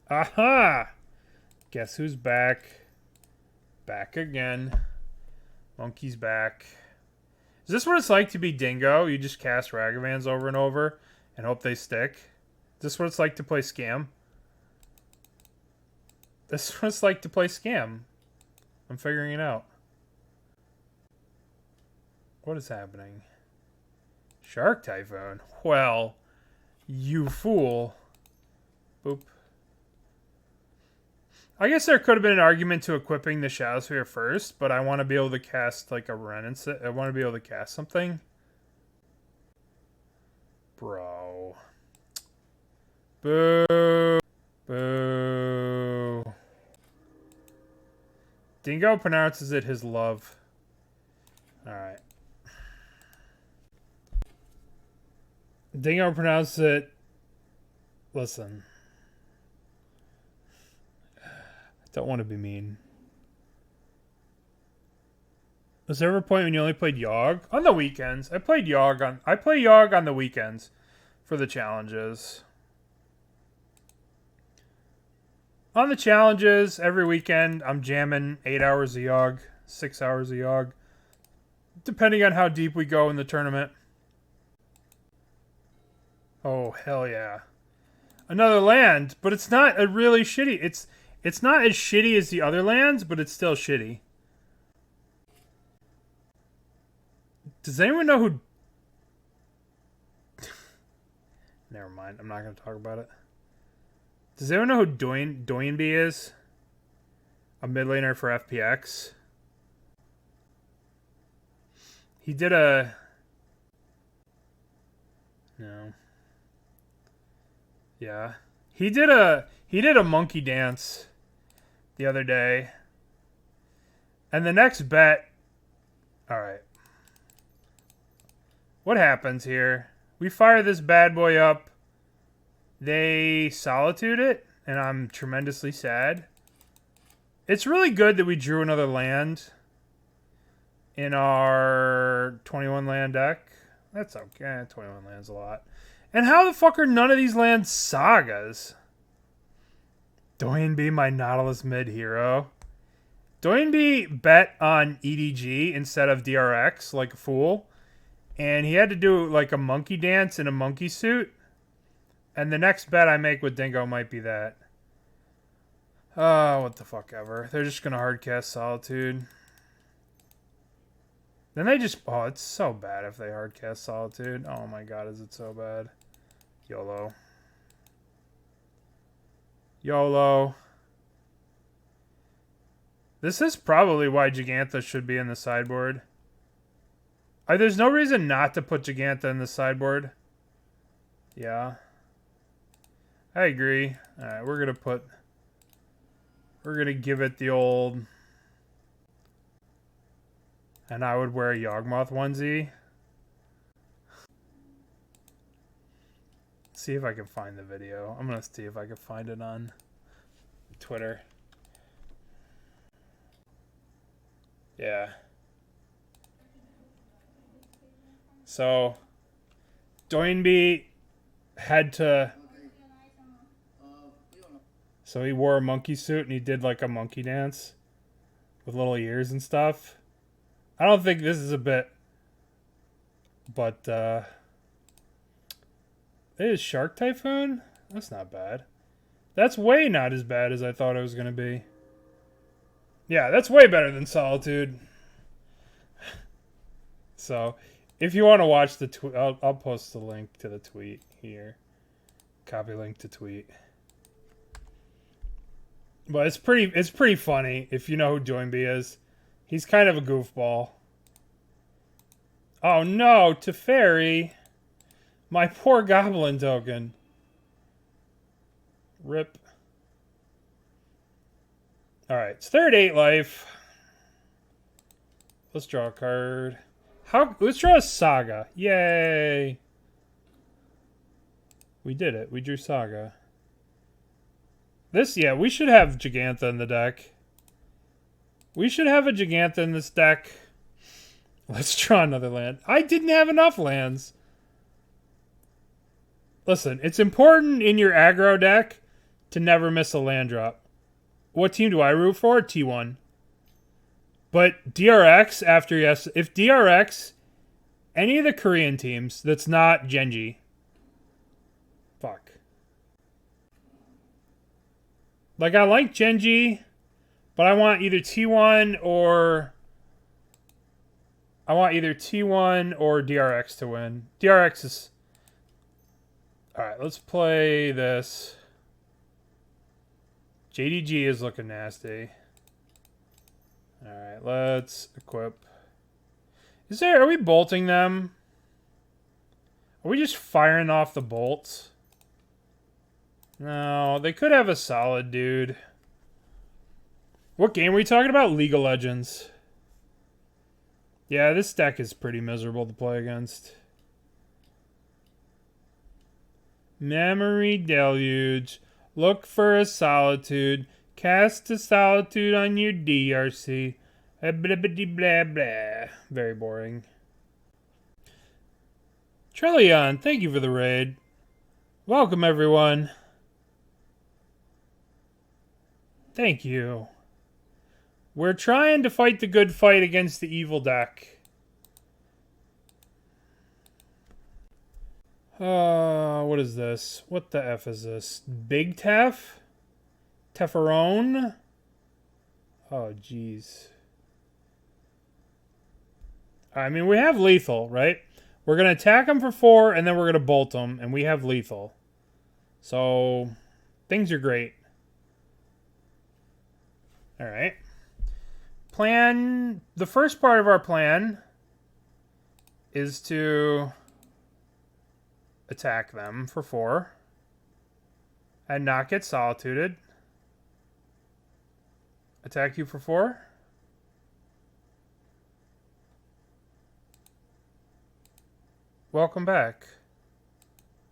Aha! Guess who's back? Back again. Monkey's back. Is this what it's like to be Dingo? You just cast Ragavans over and over and hope they stick? Is this what it's like to play Scam? This is what it's like to play Scam. I'm figuring it out. What is happening? Shark Typhoon? Well, you fool. Boop. I guess there could have been an argument to equipping the Shadowspear first, but I want to be able to cast like a Wrenn and Six. I want to be able to cast something. Bro. Boo. Boo. Dingo pronounces it his love. Alright. Dingo pronounces it... Listen. Don't want to be mean. Was there ever a point when you only played Yogg? On the weekends. I play Yogg on the weekends for the challenges. On the challenges, every weekend, I'm jamming 8 hours of Yogg, 6 hours of Yogg, depending on how deep we go in the tournament. Oh, hell yeah. Another land, but it's not a really shitty... It's not as shitty as the other lands, but it's still shitty. Does anyone know who... Never mind, I'm not going to talk about it. Does anyone know who Doinby is? A mid laner for FPX. He did a... No. Yeah. He did a monkey dance the other day. And the next bet... Alright. What happens here? We fire this bad boy up. They solitude it, and I'm tremendously sad. It's really good that we drew another land in our 21 land deck. That's okay. 21 lands a lot. And how the fuck are none of these lands sagas? Doinby, my Nautilus mid hero. Doinby bet on EDG instead of DRX like a fool. And he had to do like a monkey dance in a monkey suit. And the next bet I make with Dingo might be that. Oh, what the fuck ever. They're just going to hardcast Solitude. Then they just... Oh, it's so bad if they hardcast Solitude. Oh my god, is it so bad. YOLO. YOLO. This is probably why Gigantha should be in the sideboard. There's no reason not to put Gigantha in the sideboard. Yeah. I agree. Alright, we're gonna give it the old... And I would wear a Yawgmoth onesie. See if I can find the video. I'm gonna see if I can find it on Twitter. Yeah. So, Doinby had to... So he wore a monkey suit and he did like a monkey dance with little ears and stuff. I don't think this is a bit, but it is Shark Typhoon? That's not bad. That's way not as bad as I thought it was going to be. Yeah, that's way better than Solitude. So if you want to watch the tweet, I'll post the link to the tweet here. Copy link to tweet. But it's pretty funny if you know who Joinby is. He's kind of a goofball. Oh no, Teferi. My poor goblin token. Rip. Alright, it's third 8 life. Let's draw a card. Let's draw a Saga. Yay! We did it. We drew Saga. Yeah, we should have Gigantha in the deck. We should have a Gigantha in this deck. Let's draw another land. I didn't have enough lands. Listen, it's important in your aggro deck to never miss a land drop. What team do I root for? T1. But DRX, if DRX, any of the Korean teams that's not Genji, fuck. Like, I like Genji, but I want either T1 or... I want either T1 or DRX to win. DRX is... Alright, let's play this. JDG is looking nasty. Alright, let's equip. Are we bolting them? Are we just firing off the bolts? No, they could have a solid dude. What game are we talking about? League of Legends. Yeah, this deck is pretty miserable to play against. Memory Deluge. Look for a Solitude. Cast a Solitude on your DRC. Blah, blah, blah, blah. Very boring. Trillion, thank you for the raid. Welcome, everyone. Thank you. We're trying to fight the good fight against the evil deck. What is this? What the F is this? Big Tef? Teferone? Oh, jeez. I mean, we have lethal, right? We're going to attack him for 4, and then we're going to bolt him, and we have lethal. So, things are great. Alright. Plan... The first part of our plan is to attack them for 4 and not get solituded. Attack you for 4. Welcome back.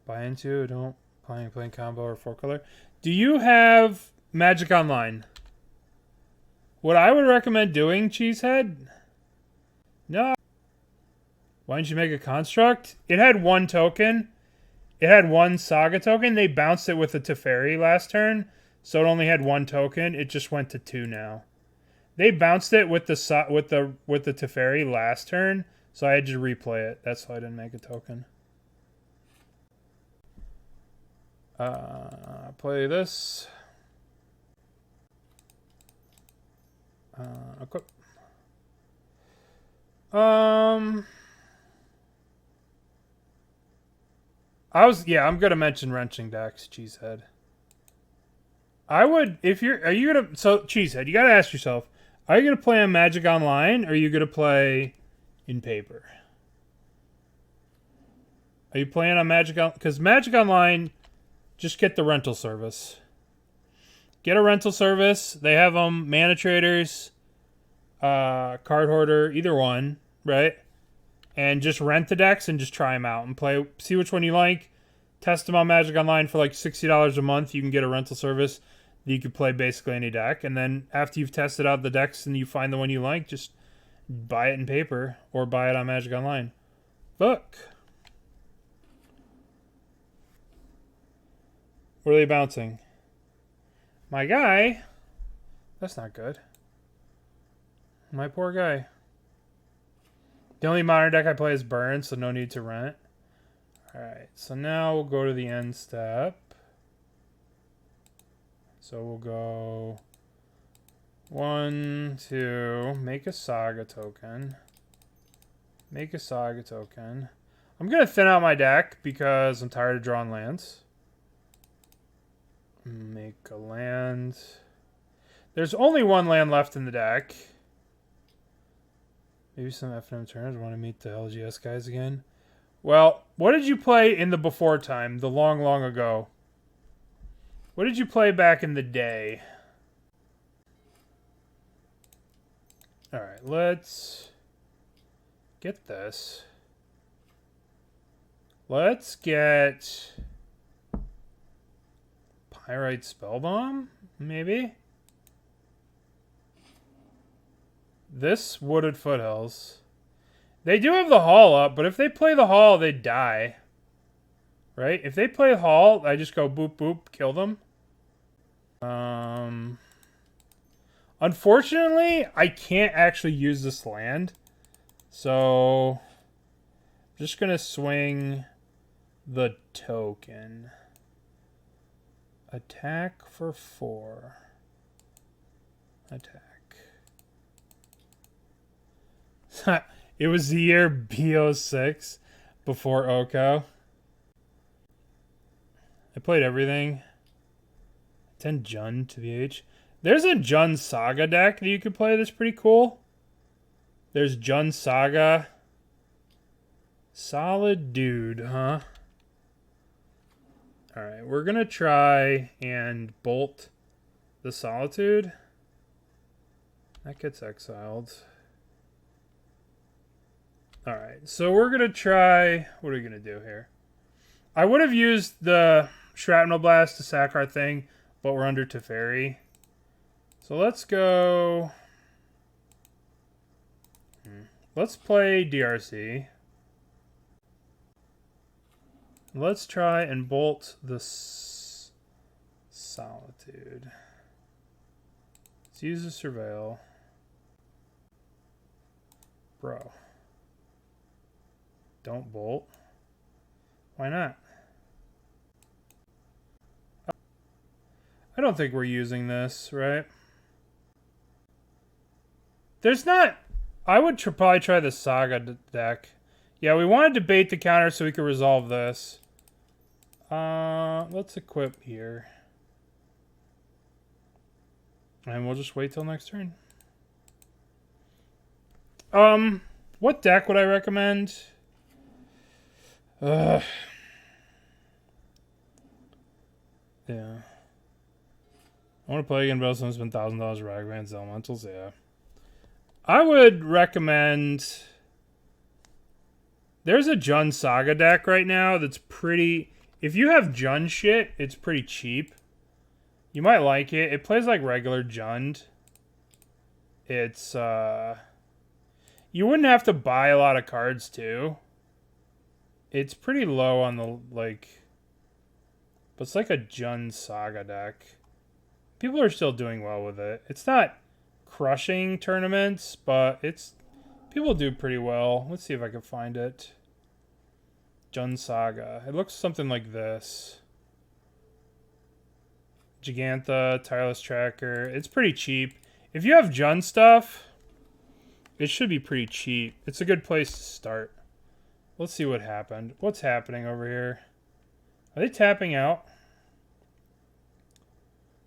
Buy into, don't playing combo or 4 color. Do you have Magic Online? What I would recommend doing, Cheesehead? No. Why didn't you make a construct? It had 1 token. It had 1 Saga token. They bounced it with a Teferi last turn, so it only had 1 token. It just went to 2 now. They bounced it with the Teferi last turn, so I had to replay it. That's why I didn't make a token. Play this. Equip. I'm gonna mention wrenching decks, Cheesehead. I would, Cheesehead, you gotta ask yourself, are you gonna play on Magic Online, or are you gonna play in paper? Are you playing on Magic Online? Because Magic Online, just get the rental service. Get a rental service. They have them, Mana Traders, Card Hoarder, either one, right? And just rent the decks and just try them out and play. See which one you like. Test them on Magic Online for like $60 a month. You can get a rental service. You can play basically any deck. And then after you've tested out the decks and you find the one you like, just buy it in paper or buy it on Magic Online. Look. What are they bouncing? My guy? That's not good. My poor guy. The only modern deck I play is Burn, so no need to rent. Alright, so now we'll go to the end step. So we'll go 1, 2, make a Saga token. Make a Saga token. I'm going to thin out my deck because I'm tired of drawing lands. Make a land. There's only one land left in the deck. Maybe some FNM turners want to meet the LGS guys again. Well, what did you play in the before time, the long, long ago? What did you play back in the day? Alright, let's get this. Let's get Pyrite Spellbomb, maybe? This Wooded Foothills. They do have the Hall up, but if they play the Hall, they die. Right? If they play Hall, I just go boop boop, kill them. Unfortunately, I can't actually use this land. So, I'm just going to swing the token. Attack for 4. Attack. It was the year B06 before Oko. I played everything. 10 Jun to VH. There's a Jun Saga deck that you could play that's pretty cool. There's Jun Saga. Solid dude, huh? Alright, we're going to try and bolt the Solitude. That gets exiled. Alright, so we're going to try... What are we going to do here? I would have used the Shrapnel Blast to sack our thing, but we're under Teferi. So let's go... Let's play DRC. Let's try and bolt the Solitude. Let's use the Surveil. Bro. Don't bolt. Why not? I don't think we're using this, right? There's not... I would probably try the Saga deck. Yeah, we wanted to bait the counter so we could resolve this. Let's equip here. And we'll just wait till next turn. What deck would I recommend? Yeah. I want to play again, but also spend $1,000 Ragavan Elementals. Yeah. I would recommend... There's a Jun Saga deck right now that's pretty... If you have Jun shit, it's pretty cheap. You might like it. It plays like regular Jund. It's, You wouldn't have to buy a lot of cards, too. It's pretty low on the, like... But it's like a Jun Saga deck. People are still doing well with it. It's not crushing tournaments, but it's... People do pretty well. Let's see if I can find it. Jun Saga. It looks something like this. Gigantha, Tireless Tracker. It's pretty cheap. If you have Jun stuff, it should be pretty cheap. It's a good place to start. Let's see what happened. What's happening over here? Are they tapping out?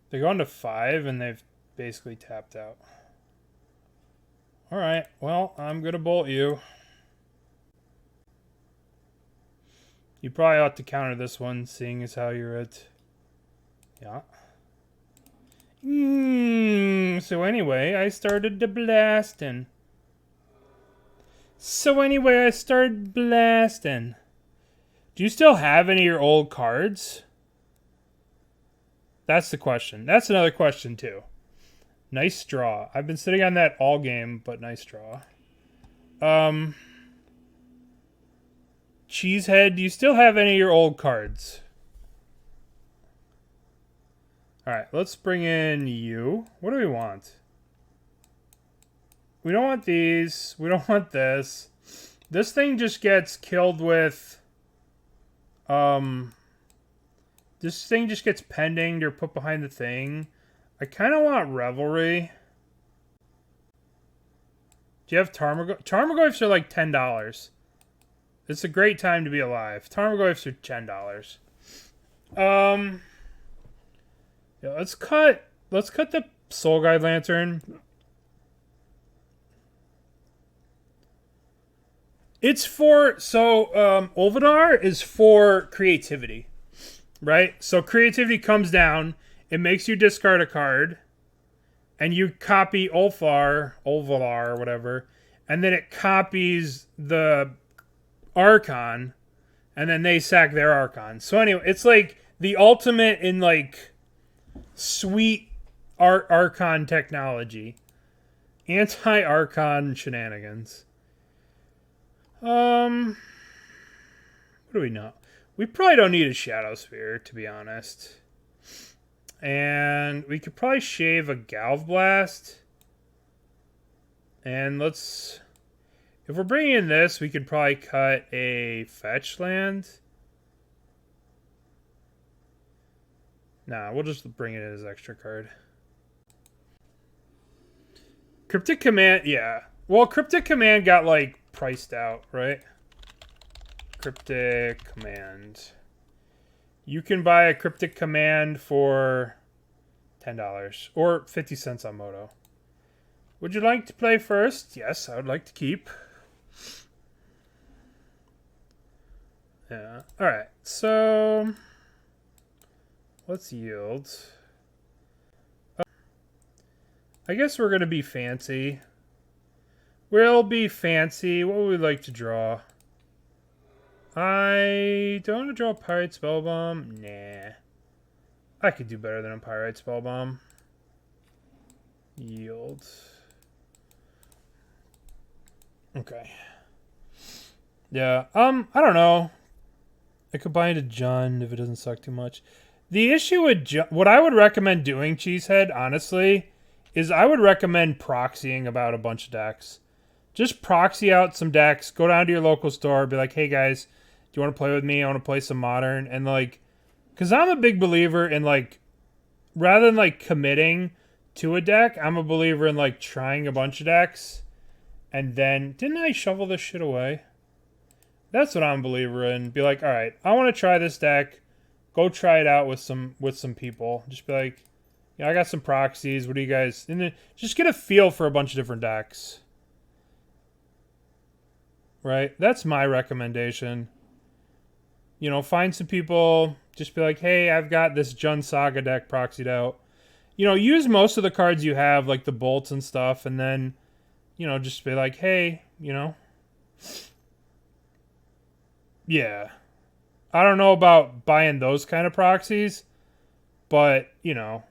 They're going to 5 and they've basically tapped out. Alright, well, I'm going to bolt you. You probably ought to counter this one, seeing as how you're at... Yeah. So anyway, I started to blasting. Do you still have any of your old cards? That's the question. That's another question, too. Nice draw. I've been sitting on that all game, but nice draw. Cheesehead, do you still have any of your old cards? Alright, let's bring in you. What do we want? We don't want these. We don't want this. This thing just gets killed with... This thing just gets pendinged or put behind the thing. I kind of want Revelry. Do you have Tarmogoyf? Tarmogoyfs are like $10. It's a great time to be alive. Tarmogoyfs are $10. Yeah, let's cut the Soul Guide Lantern. It's for Olvidar is for creativity. Right? So creativity comes down, it makes you discard a card, and you copy Olvidar or whatever, and then it copies the Archon, and then they sack their Archon. So anyway, it's like the ultimate in like sweet Archon technology. Anti-Archon shenanigans. What do we know? We probably don't need a Shadowspear, to be honest. And we could probably shave a Galv Blast. And let's... If we're bringing in this, we could probably cut a fetch land. Nah, we'll just bring it in as extra card. Cryptic Command, yeah. Well, Cryptic Command got, like, priced out, right? Cryptic Command. You can buy a Cryptic Command for $10 or 50 cents on Moto. Would you like to play first? Yes, I would like to keep. Yeah. All right. So let's yield. I guess we're going to be fancy. We'll be fancy. What would we like to draw? I don't want to draw a Pyrite Spellbomb. Nah. I could do better than a Pyrite Spellbomb. Yield. Okay. Yeah. I don't know. I could bind a Jund if it doesn't suck too much. The issue with what I would recommend doing, Cheesehead, honestly, is I would recommend proxying about a bunch of decks. Just proxy out some decks. Go down to your local store. Be like, hey guys, do you want to play with me? I want to play some Modern. And like, because I'm a big believer in like, rather than like committing to a deck, I'm a believer in like trying a bunch of decks. And then, didn't I shovel this shit away? That's what I'm a believer in. Be like, all right, I want to try this deck. Go try it out with some people. Just be like, yeah, I got some proxies. What do you guys... And then just get a feel for a bunch of different decks. Right? That's my recommendation. You know, find some people. Just be like, hey, I've got this Jund Saga deck proxied out. You know, use most of the cards you have, like the bolts and stuff. And then, you know, just be like, hey, you know... Yeah. I don't know about buying those kind of proxies, but, you know,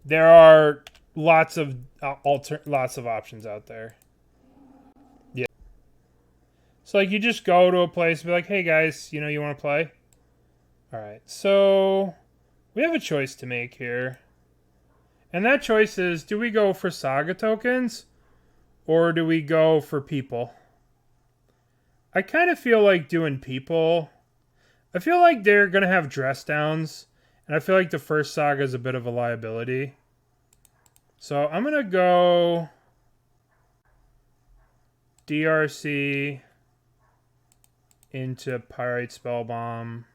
there are lots of options out there. Yeah. So, like, you just go to a place and be like, hey, guys, you know, you want to play? All right. So, we have a choice to make here. And that choice is, do we go for Saga tokens or do we go for people? I kind of feel like doing people. I feel like they're going to have dress downs. And I feel like the first Saga is a bit of a liability. So I'm going to go DRC into Pyrite Spellbomb,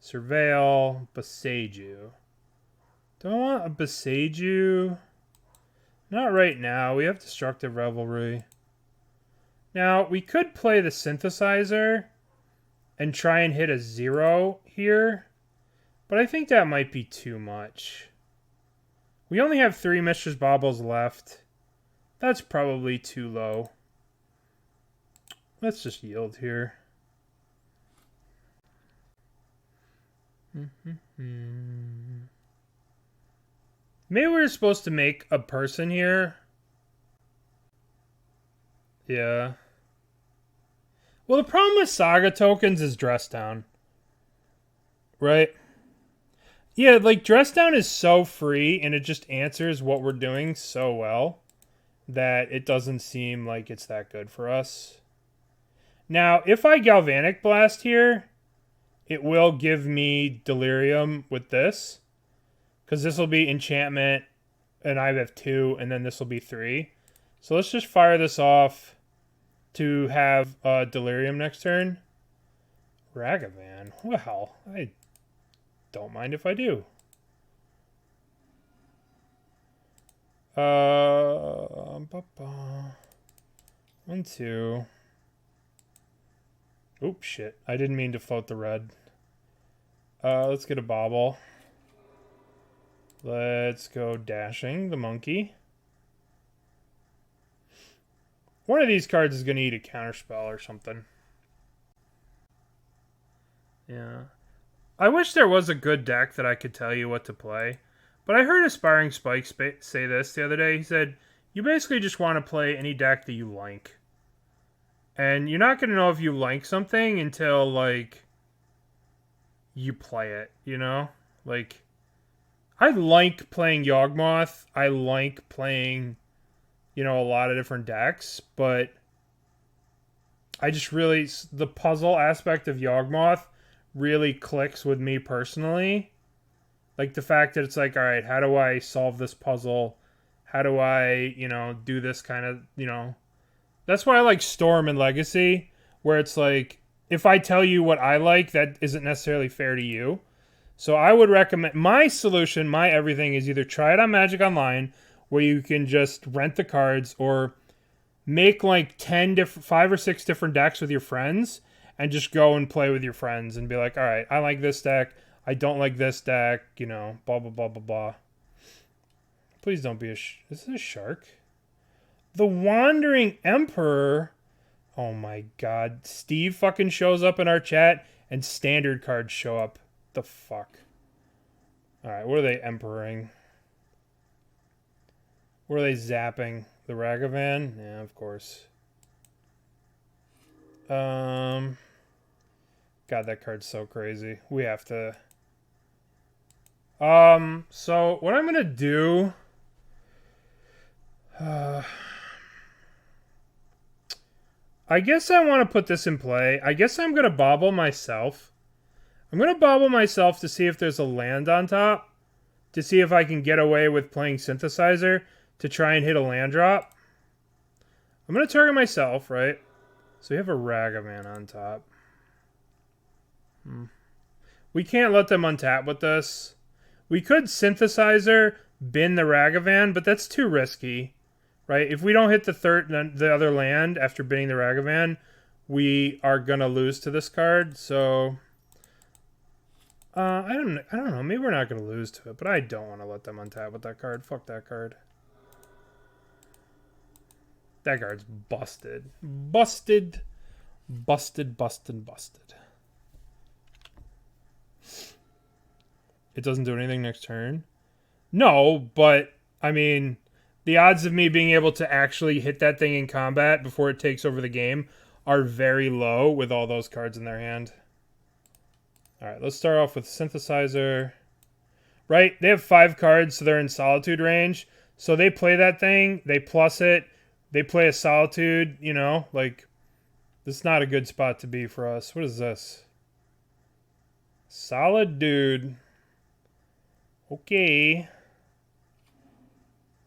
Surveil, Boseiju. Do I want a Boseiju? Not right now. We have Destructive Revelry. Now, we could play the Synthesizer and try and hit a 0 here, but I think that might be too much. We only have 3 Mishra's Baubles left. That's probably too low. Let's just yield here. Maybe we're supposed to make a person here. Yeah. Well, the problem with Saga tokens is dress down. Right? Yeah, like, dress down is so free, and it just answers what we're doing so well that it doesn't seem like it's that good for us. Now, if I Galvanic Blast here, it will give me Delirium with this. Because this will be enchantment, and I have 2, and then this will be 3. So let's just fire this off to have Delirium next turn. Ragavan. Well, I don't mind if I do. 1, 2. Oops, shit. I didn't mean to float the red. Let's get a Bauble. Let's go Dashing the monkey. One of these cards is going to eat a counterspell or something. Yeah. I wish there was a good deck that I could tell you what to play. But I heard Aspiring Spike say this the other day. He said, you basically just want to play any deck that you like. And you're not going to know if you like something until, like, you play it, you know? Like, I like playing Yawgmoth. I like playing, you know, a lot of different decks. But I just really, the puzzle aspect of Yawgmoth really clicks with me personally. Like, the fact that it's like, all right, how do I solve this puzzle? How do I, you know, do this kind of, you know... That's why I like Storm and Legacy, where it's like, if I tell you what I like, that isn't necessarily fair to you. So I would recommend... My solution, my everything, is either try it on Magic Online, where you can just rent the cards, or make like 5 or 6 different decks with your friends, and just go and play with your friends, and be like, all right, I like this deck, I don't like this deck, you know, blah, blah, blah, blah, blah. Please don't be a... Is this a shark? The Wandering Emperor. Oh my god. Steve fucking shows up in our chat and standard cards show up. The fuck? Alright, what are they emperoring? What are they zapping? The Ragavan? Yeah, of course. God, that card's so crazy. We have to... So what I'm gonna do... I guess I want to put this in play. I guess I'm going to Bauble myself. I'm going to Bauble myself to see if there's a land on top. To see if I can get away with playing Synthesizer to try and hit a land drop. I'm going to target myself, right? So we have a Ragavan on top. We can't let them untap with this. We could Synthesizer, bin the Ragavan, but that's too risky. Right? If we don't hit the other land after binning the Ragavan, we are gonna lose to this card. So I don't know. Maybe we're not gonna lose to it, but I don't want to let them untap with that card. Fuck that card. That card's busted. Busted. Busted, busted, busted. It doesn't do anything next turn? No, but I mean, the odds of me being able to actually hit that thing in combat before it takes over the game are very low with all those cards in their hand. Alright, let's start off with Synthesizer. Right? They have 5 cards, so they're in Solitude range. So they play that thing, they plus it, they play a Solitude, you know, like, this is not a good spot to be for us. What is this? Solid dude. Okay.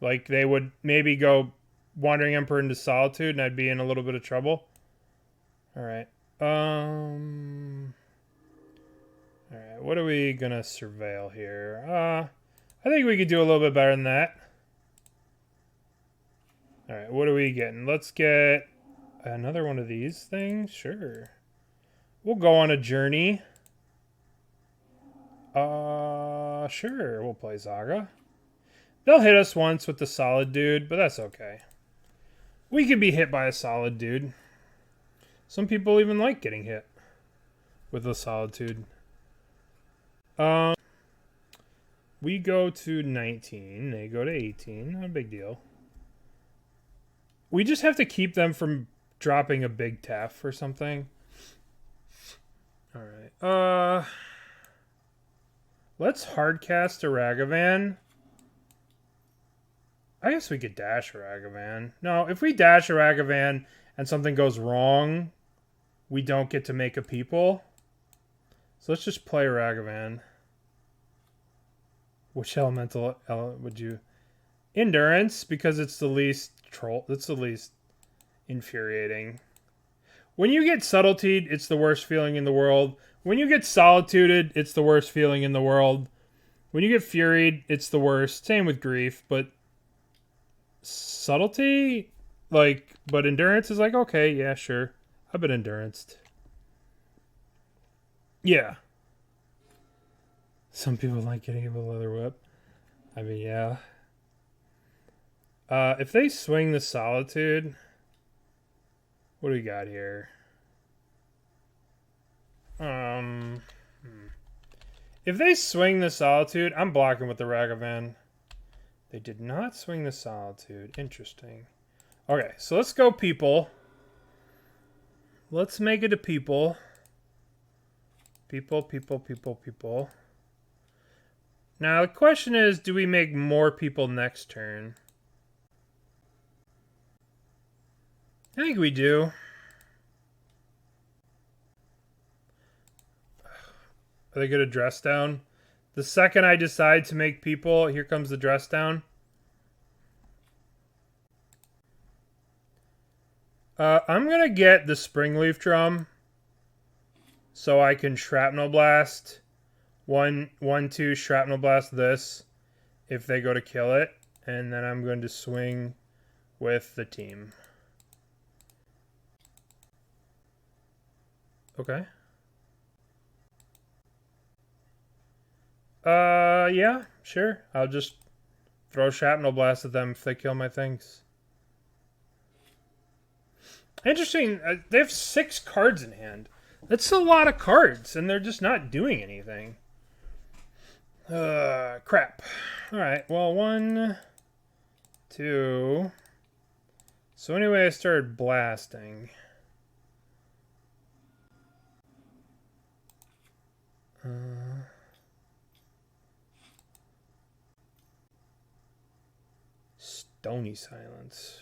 Like, they would maybe go Wandering Emperor into Solitude, and I'd be in a little bit of trouble. Alright. Alright, what are we gonna surveil here? I think we could do a little bit better than that. Alright, what are we getting? Let's get another one of these things. Sure. We'll go on a journey. Sure, we'll play Saga. They'll hit us once with the solid dude, but that's okay. We could be hit by a solid dude. Some people even like getting hit with a solitude. We go to 19. They go to 18. Not a big deal. We just have to keep them from dropping a big Tef or something. Alright. Let's hardcast a Ragavan. I guess we could dash a Ragavan. No, if we dash a Ragavan and something goes wrong, we don't get to make a people. So let's just play Ragavan. Which elemental would you... Endurance, because it's the least troll. It's the least infuriating. When you get subtlety'd, it's the worst feeling in the world. When you get solituded, it's the worst feeling in the world. When you get furied, it's the worst. Same with grief, but subtlety, like, but endurance is like, okay, yeah, sure. I've been enduranced. Yeah. Some people like getting hit with a leather whip. I mean, yeah. If they swing the solitude, what do we got here? If they swing the solitude, I'm blocking with the Ragavan. They did not swing the solitude. Interesting. Okay, so let's go people. Let's make it a people. People, people, people, people. Now the question is, do we make more people next turn? I think we do. Are they going to dress down? The second I decide to make people, here comes the dress down. I'm going to get the Springleaf Drum so I can Shrapnel Blast. 1-2 Shrapnel Blast this if they go to kill it. And then I'm going to swing with the team. Okay. Yeah, sure. I'll just throw Shrapnel Blast at them if they kill my things. Interesting. They have 6 cards in hand. That's a lot of cards, and they're just not doing anything. Crap. Alright, well, 1, 2. So anyway, I started blasting. Stony Silence.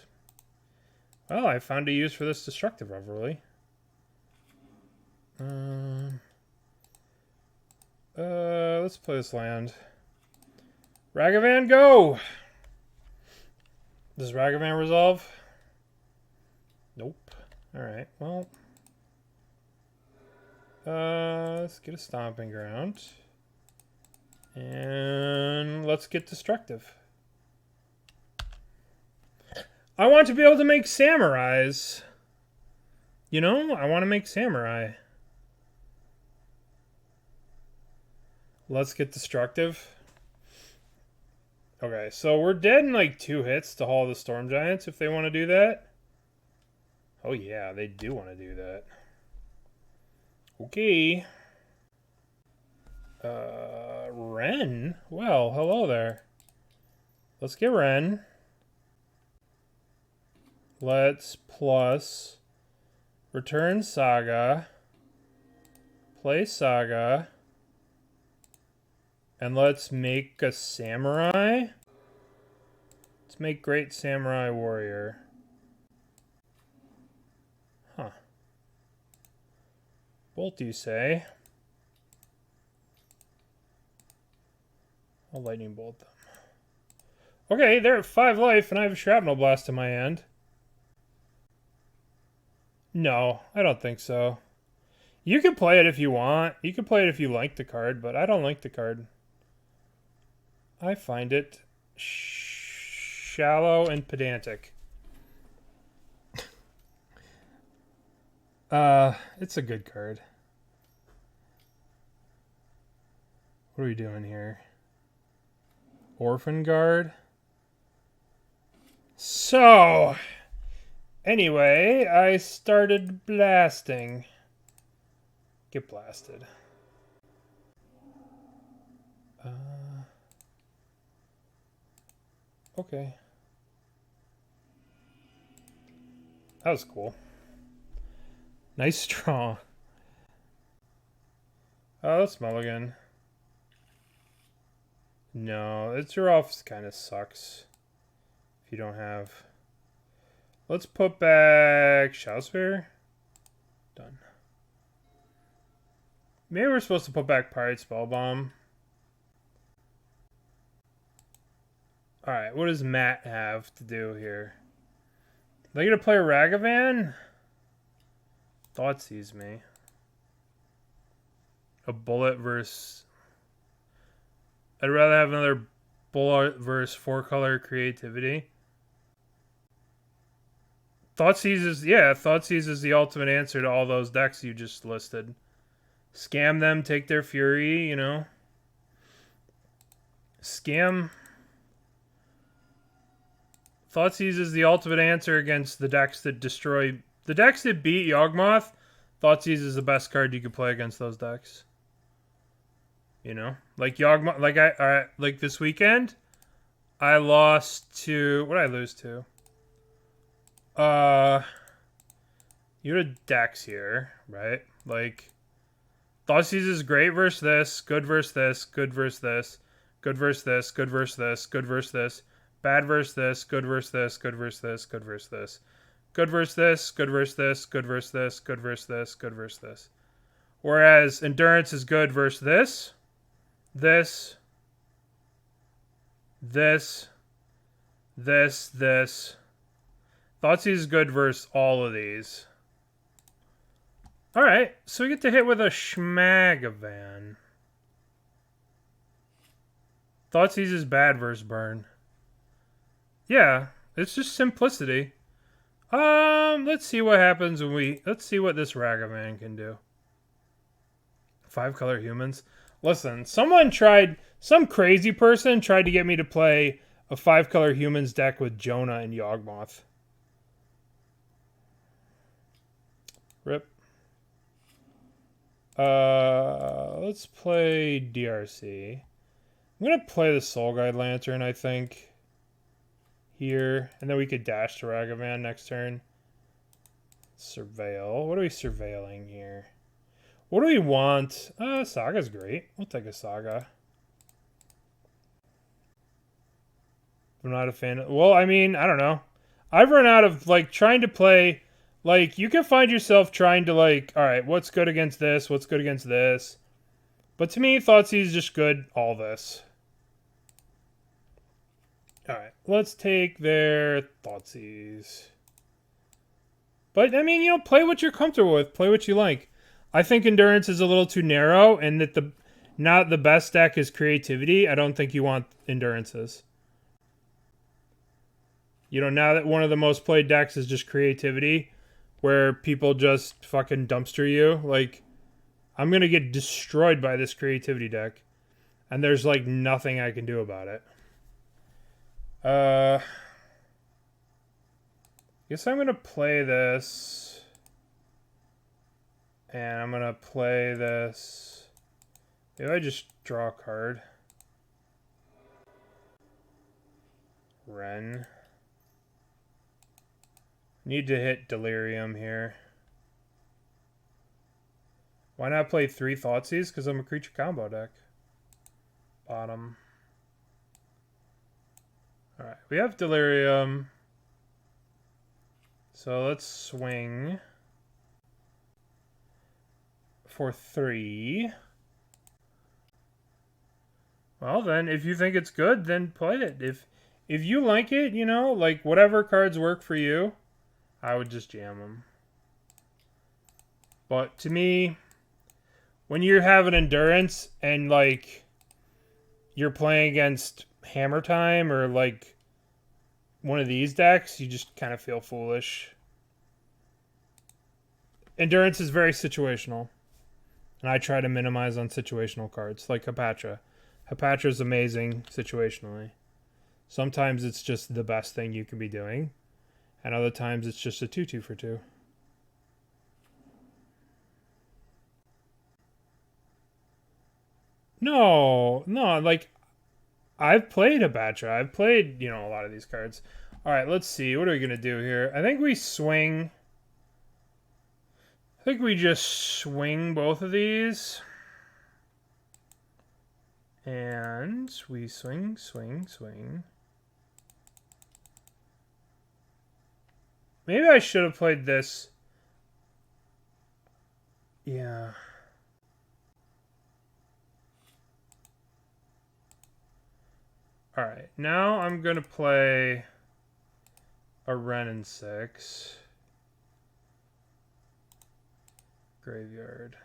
Well, I found a use for this Destructive Revelry. Let's play this land. Ragavan, go! Does Ragavan resolve? Nope. Alright, well. Let's get a Stomping Ground. And let's get Destructive. I want to be able to make Samurais. You know, I want to make Samurai. Let's get Destructive. Okay, so we're dead in like 2 hits to haul the Storm Giants if they want to do that. Oh yeah, they do want to do that. Okay. Wrenn? Well, hello there. Let's get Wrenn. Let's plus return Saga, play Saga, and let's make a Samurai. Let's make Great Samurai Warrior. Huh. Bolt, you say? I'll Lightning Bolt them. Okay, they're at 5 life, and I have a Shrapnel Blast in my hand. No, I don't think so. You can play it if you want. You can play it if you like the card, but I don't like the card. I find it shallow and pedantic. It's a good card. What are we doing here? Orphan Guard. So, anyway, I started blasting. Get blasted. Okay. That was cool. Nice draw. Oh, let's mulligan. No, its your off kind of sucks. If you don't have... Let's put back Shadowspear. Done. Maybe we're supposed to put back Pyrite Spellbomb. Alright, what does Matt have to do here? Are they going to play Ragavan? Thoughtseize me. A bullet versus... I'd rather have another bullet versus 4-color creativity. Thoughtseize is the ultimate answer to all those decks you just listed. Scam them, take their fury, you know. Scam. Thoughtseize is the ultimate answer against the decks that destroy... The decks that beat Yawgmoth, Thoughtseize is the best card you could play against those decks. You know? Like Yawgmoth... Like this weekend, I lost to... What did I lose to? You had decks here, right? Like... Thoughtseize is great versus this, good versus this, good versus this, good versus this, good versus this, good versus this, bad versus this, good versus this, good versus this, good versus this, good versus this, good versus this, good versus this, good versus this, good versus this. Whereas Endurance is good versus this, this, this, this, this. Thoughtseize is good versus all of these. Alright, so we get to hit with a Schmagavan. Thoughtseize is bad versus Burn. Yeah, it's just simplicity. Let's see what happens when we... Let's see what this Ragavan can do. 5-color humans. Listen, some crazy person tried to get me to play a 5-color humans deck with Jonah and Yawgmoth. Rip. Let's play DRC. I'm gonna play the Soul Guide Lantern, I think. Here. And then we could dash to Ragavan next turn. Surveil. What are we surveilling here? What do we want? Saga's great. We'll take a Saga. I'm not a fan of... Well, I mean, I don't know. I've run out of, like, trying to play... Like, you can find yourself trying to, like, alright, what's good against this? What's good against this? But to me, Thoughtseize is just good, all this. Alright, let's take their Thoughtseize. But, I mean, you know, play what you're comfortable with. Play what you like. I think Endurance is a little too narrow, and that not the best deck is Creativity. I don't think you want Endurances. You know, now that one of the most played decks is just Creativity... where people just fucking dumpster you. Like, I'm going to get destroyed by this Creativity deck. And there's, like, nothing I can do about it. Guess I'm going to play this. And I'm going to play this. Maybe I just draw a card. Wrenn. Need to hit Delirium here. Why not play 3 Thoughtseize? Because I'm a creature combo deck. Bottom. Alright, we have Delirium. So let's swing for 3. Well then, if you think it's good, then play it. If you like it, you know, like whatever cards work for you, I would just jam them. But to me, when you have an Endurance and like you're playing against Hammer Time or like one of these decks, you just kind of feel foolish. Endurance is very situational. And I try to minimize on situational cards like Hapatra. Hapatra is amazing situationally. Sometimes it's just the best thing you can be doing. And other times it's just a 2/2 for 2. No, like, I've played Hapatra. I've played, you know, a lot of these cards. Alright, let's see. What are we going to do here? I think we swing. I think we just swing both of these. And we swing, swing, swing. Maybe I should have played this. Yeah. Alright, now I'm going to play a Wrenn and Six. Graveyard.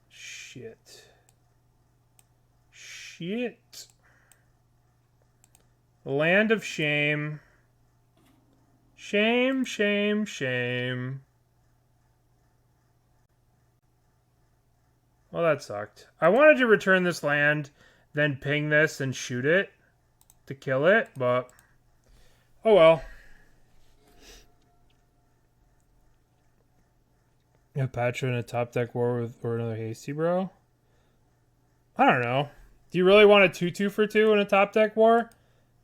Shit. Shit. Land of Shame. Shame, shame, shame. Well, that sucked. I wanted to return this land, then ping this and shoot it to kill it, but oh well. A Patra in a top deck war with or another Hasty Bro? I don't know. Do you really want a 2/2 for 2 in a top deck war?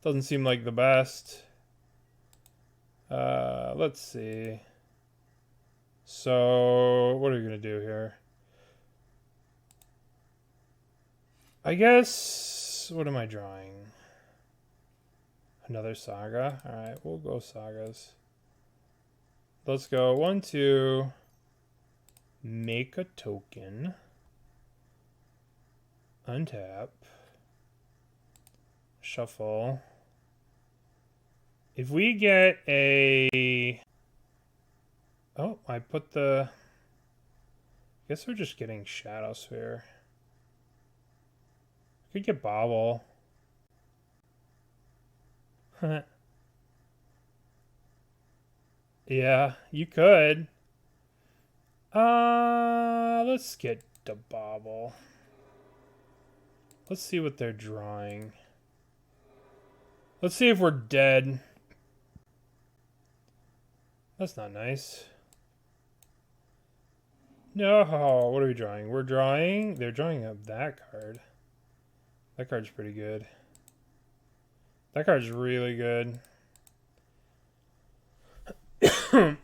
Doesn't seem like the best. Let's see. So, what are we going to do here? I guess, what am I drawing? Another Saga? Alright, we'll go Sagas. Let's go 1, 2. Make a token. Untap. Shuffle. If we get a... Oh, I put the... I guess we're just getting Shadowspear. Could get Bauble. Yeah, you could. Let's get the Bauble. Let's see what they're drawing. Let's see if we're dead. That's not nice. No, what are we drawing? We're drawing... They're drawing up that card. That card's pretty good. That card's really good.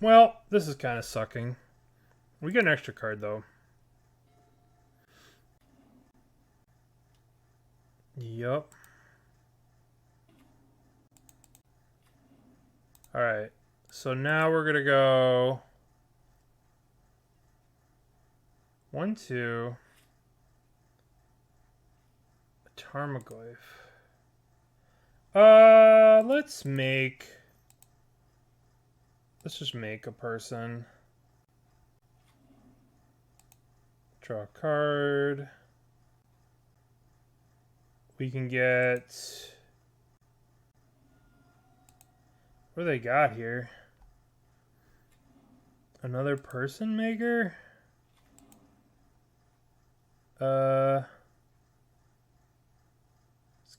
Well, this is kind of sucking. We get an extra card, though. Yup. Alright. So now we're going to go... 1, 2... Tarmogoyf. Let's just make a person. Draw a card. We can get... What do they got here? Another person maker? Let's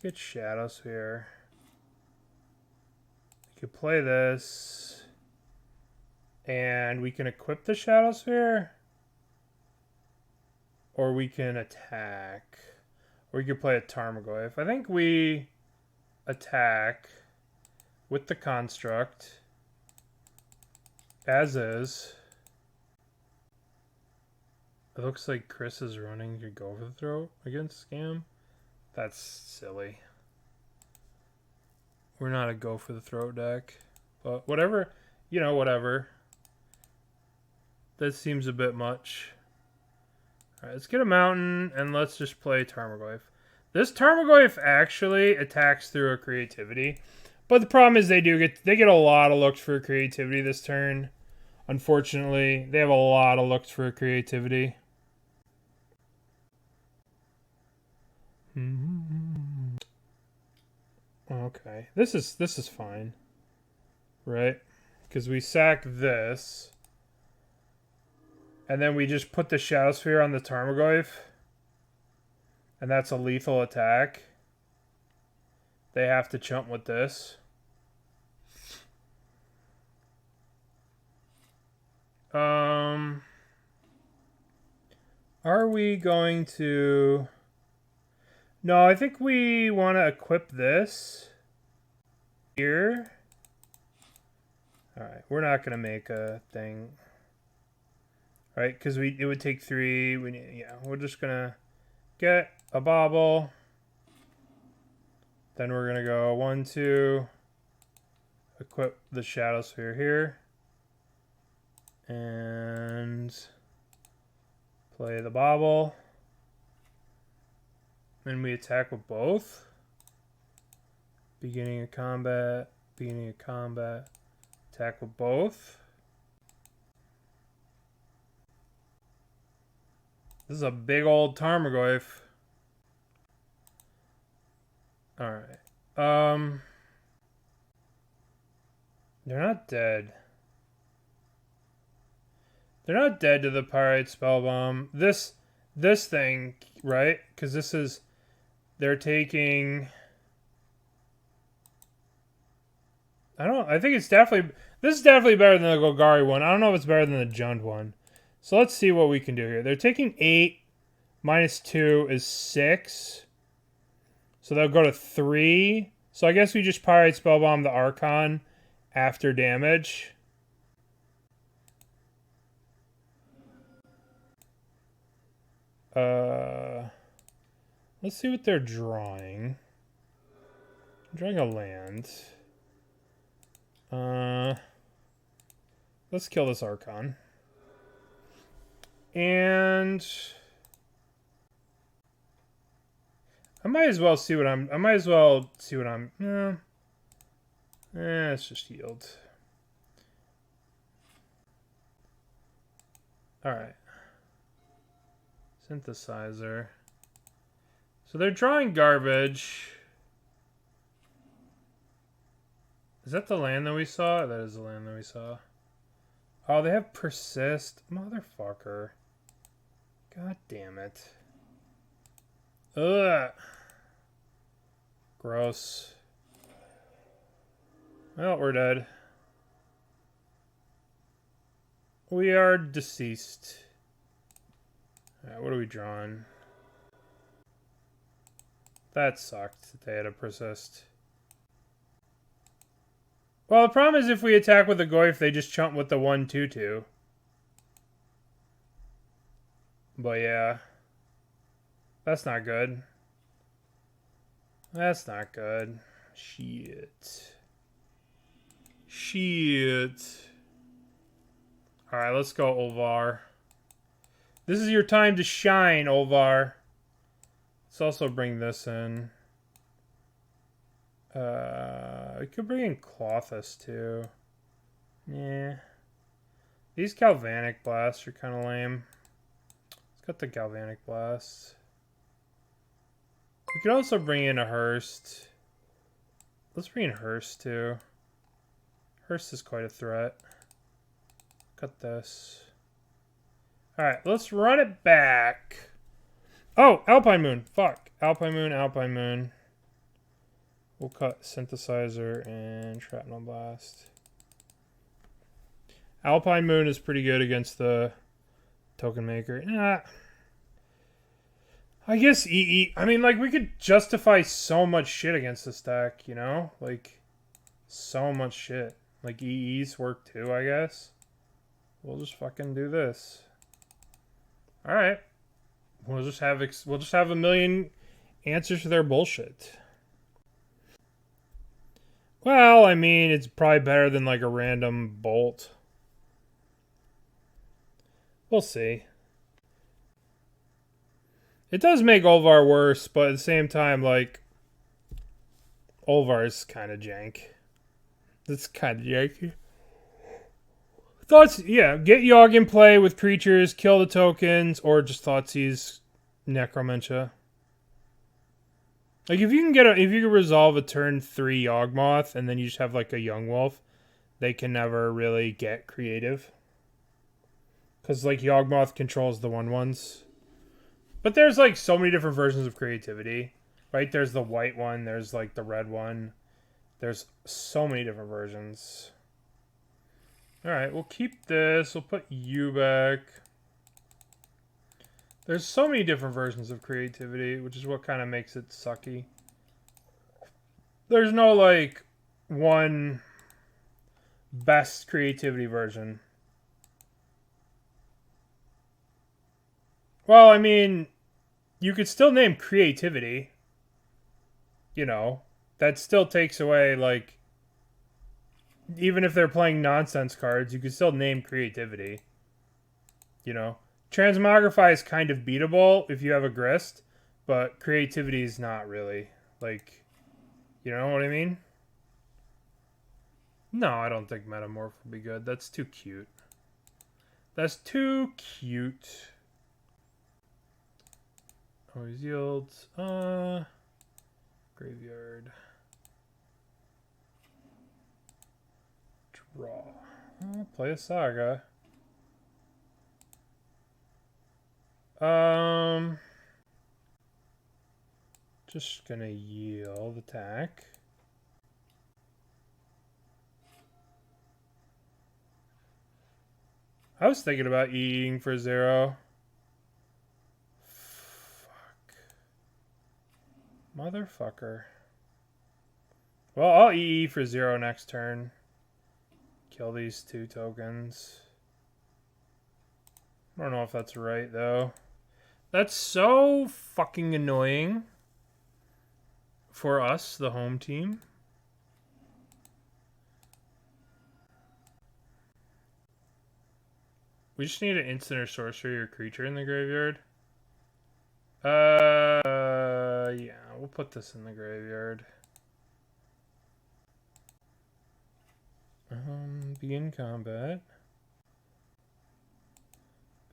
get Shadowspear. We could play this. And we can equip the Shadowspear. Or we can attack. Or we could play a Tarmogoyf. I think we attack with the construct. As is. It looks like Chris is running to go for the throat against Scam. That's silly. We're not a go for the throat deck. But whatever. You know, whatever. That seems a bit much. Alright, let's get a mountain and let's just play Tarmogoyf. This Tarmogoyf actually attacks through a creativity. But the problem is they get a lot of looks for creativity this turn. Unfortunately, they have a lot of looks for creativity. Okay, this is fine, right? Because we sack this, and then we just put the Shadowspear on the Tarmogoyf, and that's a lethal attack. They have to chump with this. Are we going to... No, I think we want to equip this here. Alright, we're not going to make a thing. Right, because it would take 3. We're just going to get a Bauble. Then we're going to go 1, 2. Equip the Shadowspear here. And play the Bauble. And we attack with both. Beginning of combat. Beginning of combat. Attack with both. This is a big old Tarmogoyf. Alright. They're not dead. They're not dead to the Pyrite Spellbomb. This thing, right? Because this is... They're taking... I think it's definitely... This is definitely better than the Golgari one. I don't know if it's better than the Jund one. So let's see what we can do here. They're taking 8. Minus 2 is 6. So they'll go to 3. So I guess we just Pyrite Spellbomb the Archon after damage. Let's see what they're drawing. I'm drawing a land. Let's kill this Archon. And I might as well see what I'm... it's just healed. Alright. Synthesizer. So they're drawing garbage. Is that the land that we saw? That is the land that we saw. Oh, they have persist. Motherfucker. God damn it. Ugh. Gross. Well, we're dead. We are deceased. Alright, what are we drawing? That sucked that they had to persist. Well, the problem is if we attack with the Goyf, they just chump with the 1/2/2. But yeah. That's not good. That's not good. Shit. Shit. Alright, let's go, Olvar. This is your time to shine, Olvar. Let's also bring this in. We could bring in Klothys, too. Yeah. These Galvanic Blasts are kind of lame. Let's got the Galvanic Blast. We could also bring in a Hearst. Let's bring in Hearst, too. Hearst is quite a threat. Cut this. Alright, let's run it back. Oh, Alpine Moon. Fuck. Alpine Moon, Alpine Moon. We'll cut Synthesizer and Shrapnel Blast. Alpine Moon is pretty good against the Token Maker. Nah. I guess EE... I mean, like, we could justify so much shit against this deck, you know? Like, so much shit. Like, EEs work too, I guess. We'll just fucking do this. Alright. We'll just have a million answers to their bullshit. Well, I mean, it's probably better than like a random bolt. We'll see. It does make Olvar worse, but at the same time, like, Olvar's kind of jank. It's kind of janky. Thoughts, yeah, get Yogg in play with creatures, kill the tokens, or just Thoughtseize Necromentia. Like, if you can resolve a turn 3 Yawgmoth, and then you just have, like, a Young Wolf, they can never really get creative. Because, like, Yawgmoth controls the 1/1s. But there's, like, so many different versions of creativity, right? There's the white one, there's, like, the red one. There's so many different versions. Alright, we'll keep this. We'll put you back. There's so many different versions of creativity, which is what kind of makes it sucky. There's no, like, one best creativity version. Well, I mean, you could still name creativity. You know, that still takes away, like, even if they're playing nonsense cards, you could still name creativity. You know? Transmogrify is kind of beatable if you have a Grist, But creativity is not really. Like, you know what I mean? No, I don't think Metamorph would be good. That's too cute. That's too cute. Always yields. Graveyard. Draw. Play a Saga. Just gonna yield attack. I was thinking about eating for 0. Fuck. Motherfucker. Well, I'll EE for 0 next turn. Kill these 2 tokens. I don't know if that's right, though. That's so fucking annoying for us, the home team. We just need an instant or sorcery or creature in the graveyard. Yeah, we'll put this in the graveyard. Begin combat.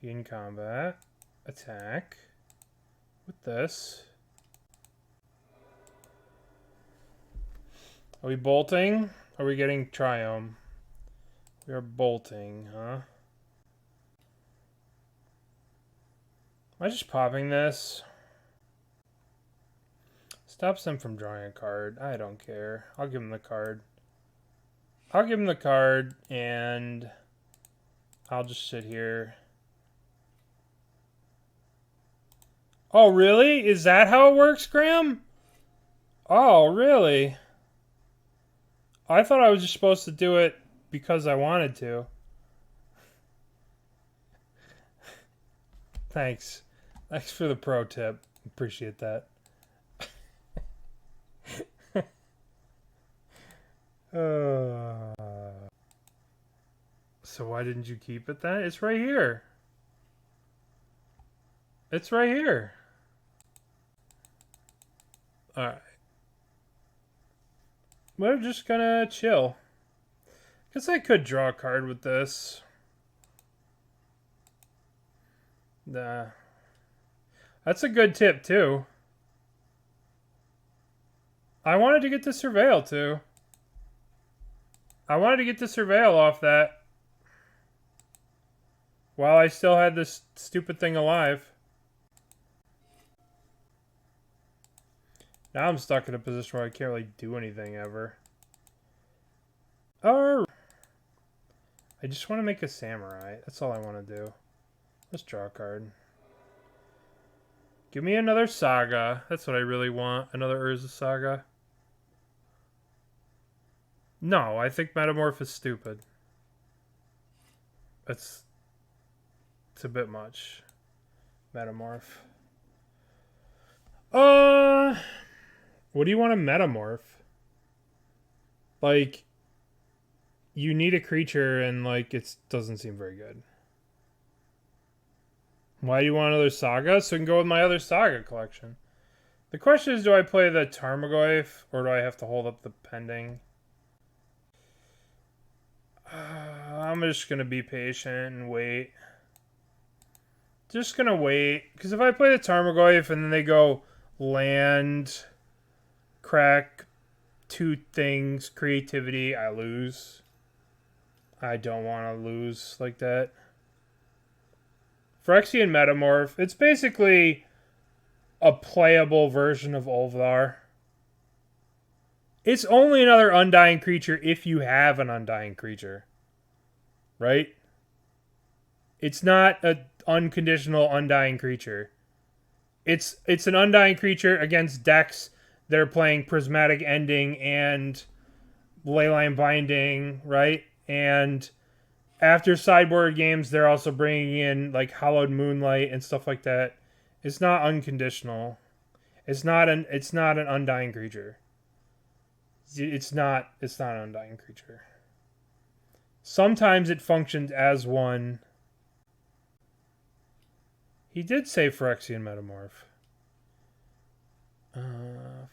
Begin combat. Attack. With this. Are we bolting? Are we getting Triome? We are bolting, huh? Am I just popping this? Stops him from drawing a card. I don't care. I'll give him the card. I'll give him the card, and I'll just sit here. Oh, really? Is that how it works, Graham? Oh, really? I thought I was just supposed to do it because I wanted to. Thanks. Thanks for the pro tip. Appreciate that. So why didn't you keep it then? It's right here. It's right here. Alright. We're just gonna chill. Guess I could draw a card with this. Nah. That's a good tip, too. I wanted to get to Surveil, too. I wanted to get to Surveil off that. While I still had this stupid thing alive. Now I'm stuck in a position where I can't really do anything ever. Or I just want to make a samurai. That's all I want to do. Let's draw a card. Give me another Saga. That's what I really want. Another Urza Saga. No, I think Metamorph is stupid. It's a bit much. Metamorph. What do you want to Metamorph? Like, you need a creature and, like, it doesn't seem very good. Why do you want another Saga? So I can go with my other Saga collection. The question is, do I play the Tarmogoyf or do I have to hold up the pending? I'm just going to be patient and wait. Just going to wait. Because if I play the Tarmogoyf and then they go land, crack, 2 things, creativity, I lose. I don't want to lose like that. Phyrexian Metamorph. It's basically a playable version of Ulvdar. It's only another Undying creature if you have an Undying creature. Right? It's not an unconditional Undying creature. It's an Undying creature against decks that are playing Prismatic Ending and Leyline Binding, right? And after sideboard games, they're also bringing in like Hallowed Moonlight and stuff like that. It's not unconditional. It's not an Undying creature. It's not an Undying creature. Sometimes it functions as one. He did say Phyrexian Metamorph.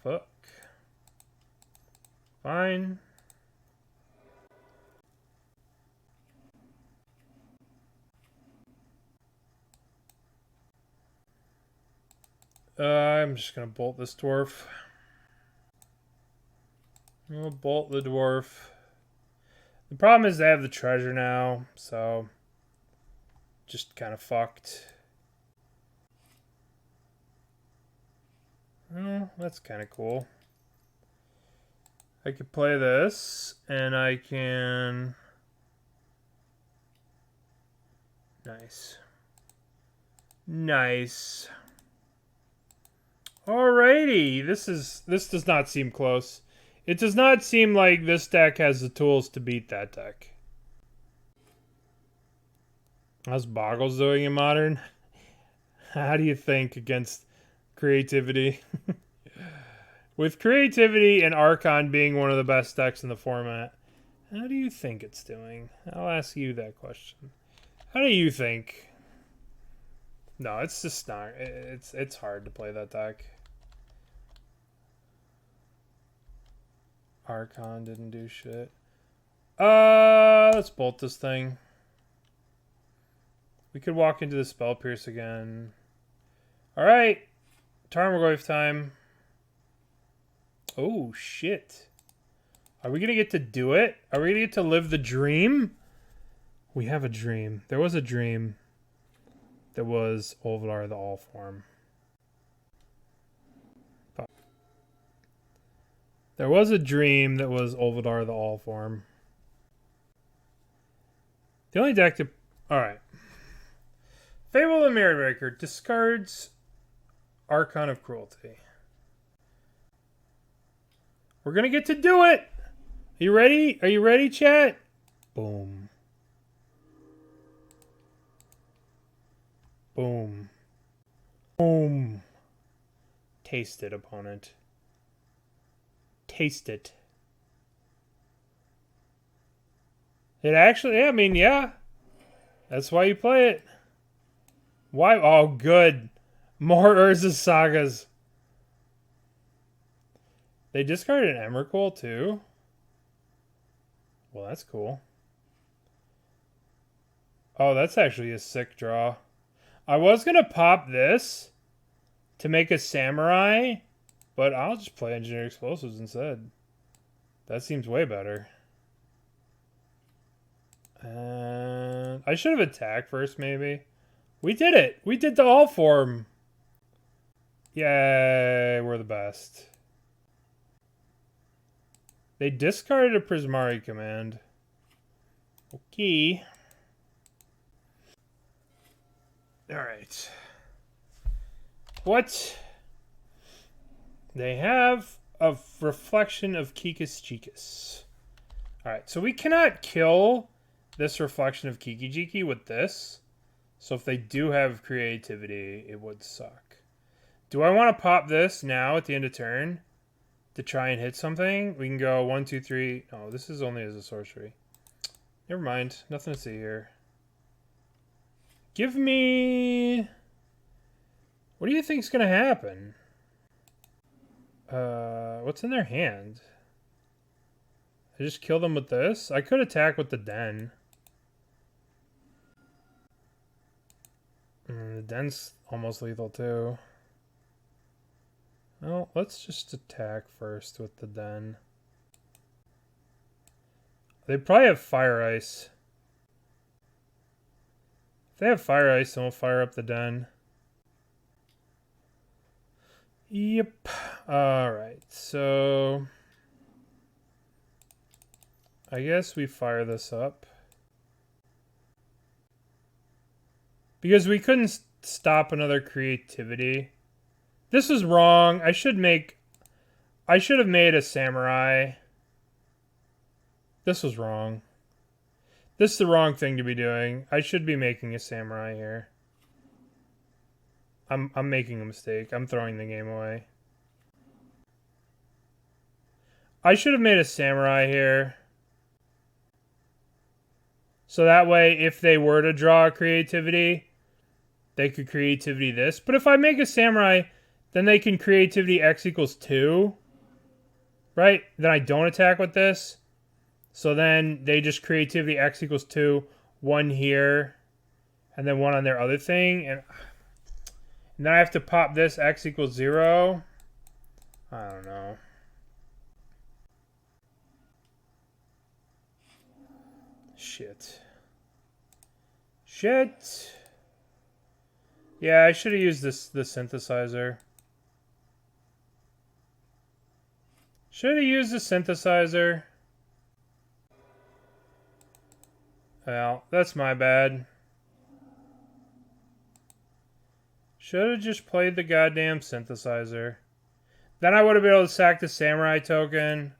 Fuck. Fine. I'm just gonna bolt this dwarf. I'll bolt the dwarf. The problem is they have the treasure now, so just kind of fucked. Oh, that's kind of cool. I could play this, and I can... Nice. Nice. Alrighty, this does not seem close. It does not seem like this deck has the tools to beat that deck. How's Boggles doing in Modern? How do you think against creativity? With creativity and Archon being one of the best decks in the format, how do you think it's doing? I'll ask you that question. How do you think? No, it's just not. It's hard to play that deck. Archon didn't do shit. Let's bolt this thing. We could walk into the Spell Pierce again. Alright. Tarmogoyf time. Oh, shit. Are we going to get to do it? Are we going to get to live the dream? We have a dream. There was a dream that was Olvidar the All-Form. There was a dream that was Olvidar the All-Form. The only deck to... Alright. Fable the Mirror Breaker discards Archon of Cruelty. We're gonna get to do it! Are you ready? Are you ready, chat? Boom. Boom. Boom. Taste it, opponent. Taste it. It actually, I mean, yeah. That's why you play it. Why? Oh, good. More Urza Sagas. They discarded an Emrakul, too? Well, that's cool. Oh, that's actually a sick draw. I was going to pop this to make a Samurai, but I'll just play Engineered Explosives instead. That seems way better. I should have attacked first, maybe. We did it! We did the all-form! Yay, we're the best. They discarded a Prismari command. Okay. Alright. What? They have a reflection of Kikus Chikus. Alright, so we cannot kill this reflection of Kiki Jiki with this. So if they do have creativity, it would suck. Do I want to pop this now at the end of turn to try and hit something? We can go 1, 2, 3. Oh, this is only as a sorcery. Never mind. Nothing to see here. Give me... What do you think's going to happen? What's in their hand? I just kill them with this? I could attack with the Den. The Den's almost lethal too. Well, let's just attack first with the Den. They probably have Fire Ice. If they have Fire Ice, then we'll fire up the Den. Yep. Alright, so... I guess we fire this up. Because we couldn't stop another creativity. This is wrong. I should have made a Samurai. This was wrong. This is the wrong thing to be doing. I should be making a Samurai here. I'm making a mistake. I'm throwing the game away. I should have made a Samurai here. So that way, if they were to draw a creativity, they could creativity this. But if I make a Samurai, then they can creativity X equals 2. Right? Then I don't attack with this. So then they just creativity X equals 2. 1 here. And then 1 on their other thing. And then I have to pop this X equals 0. I don't know. Shit. Yeah, I should have used the synthesizer. Should have used the synthesizer. Well, that's my bad. Should have just played the goddamn synthesizer. Then I would have been able to sack the samurai token.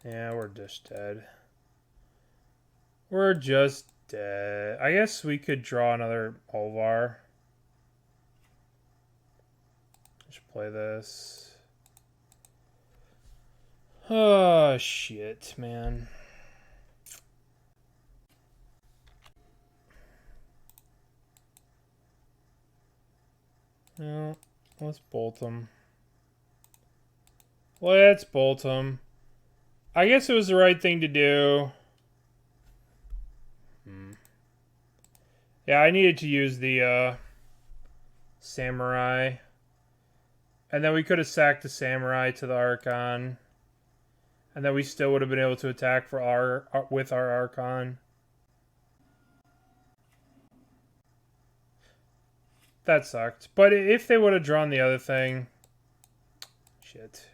Yeah, we're just dead. We're just dead. I guess we could draw another Olvar. Just play this. Oh, shit, man. No, let's bolt them. Let's bolt them. I guess it was the right thing to do. Yeah, I needed to use the samurai. And then we could have sacked the samurai to the Archon. And then we still would have been able to attack for with our Archon. That sucked. But if they would have drawn the other thing... Shit.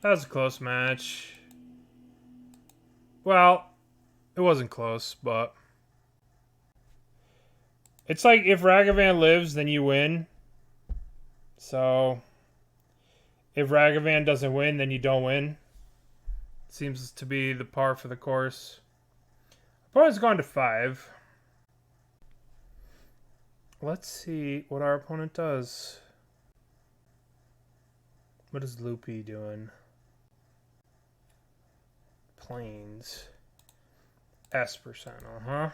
That was a close match. Well, it wasn't close, but... It's like, if Ragavan lives, then you win. So... If Ragavan doesn't win, then you don't win. Seems to be the par for the course. Opponent's gone to 5. Let's see what our opponent does. What is Loopy doing? Plains. S%, huh?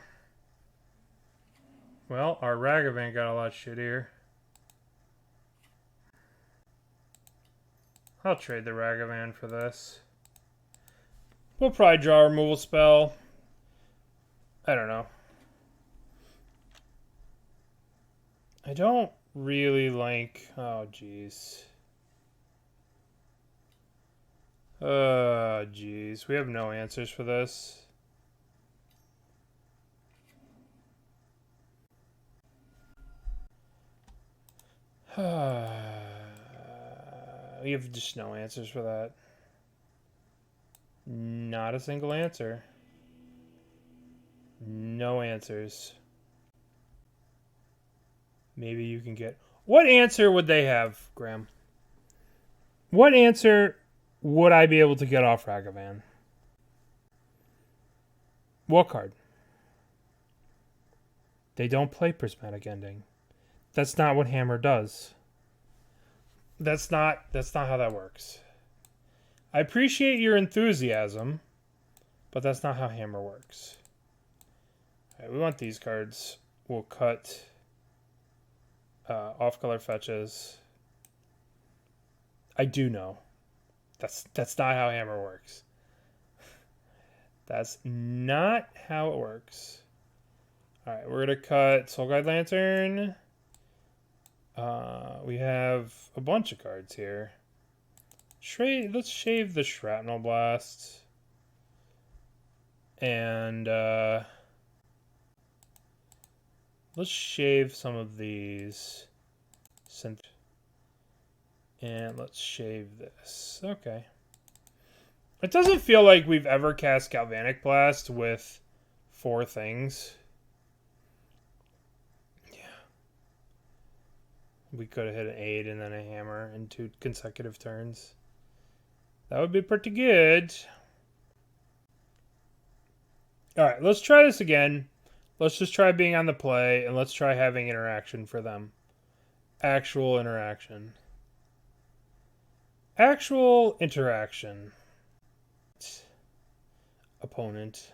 Well, our Ragavan got a lot shittier. I'll trade the Ragavan for this. We'll probably draw a removal spell. I don't know. I don't really like... Oh, jeez. Oh, jeez. We have no answers for this. We have just no answers for that. Not a single answer. No answers. Maybe you can get... What answer would they have, Graham? What answer would I be able to get off Ragavan? What card? They don't play Prismatic Ending. That's not what Hammer does. That's not how that works. I appreciate your enthusiasm, but that's not how Hammer works. Alright, we want these cards. We'll cut off-color fetches. I do know. That's not how Hammer works. That's not how it works. Alright, we're going to cut Soul Guide Lantern. We have a bunch of cards here. Let's shave the Shrapnel Blast. And let's shave some of these. And let's shave this. Okay. It doesn't feel like we've ever cast Galvanic Blast with 4 things. Yeah. We could have hit an 8 and then a hammer in 2 consecutive turns. That would be pretty good. Alright, let's try this again. Let's just try being on the play, and let's try having interaction for them. Actual interaction. Actual interaction. opponent.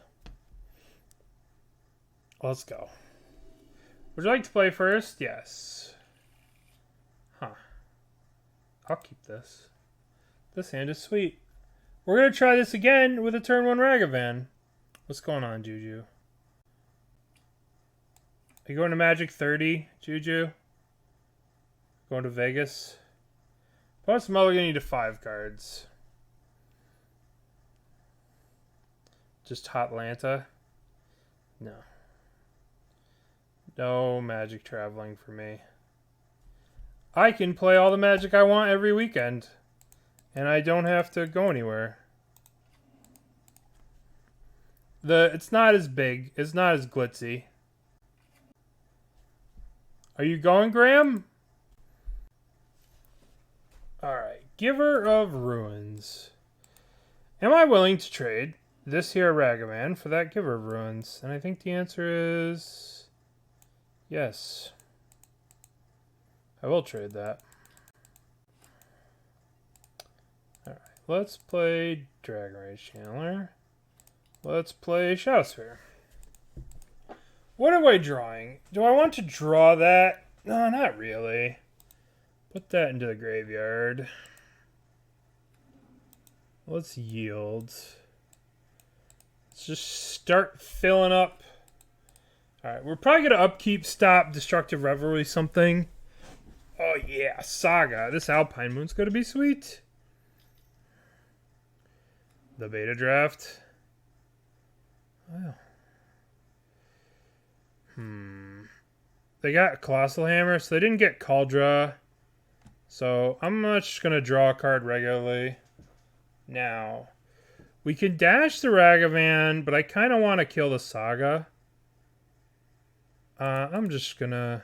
Let's go. Would you like to play first? Yes. Huh. I'll keep this. This hand is sweet. We're going to try this again with a turn 1 Ragavan. What's going on, Juju? Are you going to Magic 30, Juju? Going to Vegas? Opponent's mulliganing to 5 cards. Just Hotlanta? No. No Magic traveling for me. I can play all the Magic I want every weekend. And I don't have to go anywhere. It's not as big. It's not as glitzy. Are you going, Graham? Alright. Giver of Ruins. Am I willing to trade this here Ragavan for that Giver of Ruins? And I think the answer is yes. I will trade that. Alright, let's play Dragon Rage Channeler. Let's play Shadowspear. What am I drawing? Do I want to draw that? No, not really. Put that into the graveyard. Let's yield. Let's just start filling up. Alright, we're probably going to upkeep, stop, Destructive Revelry, something. Oh yeah, Saga. This Alpine Moon's going to be sweet. The beta draft. Wow. They got Colossal Hammer, so they didn't get Cauldra. So I'm just going to draw a card regularly. Now, we can dash the Ragavan, but I kind of want to kill the Saga. I'm just going to...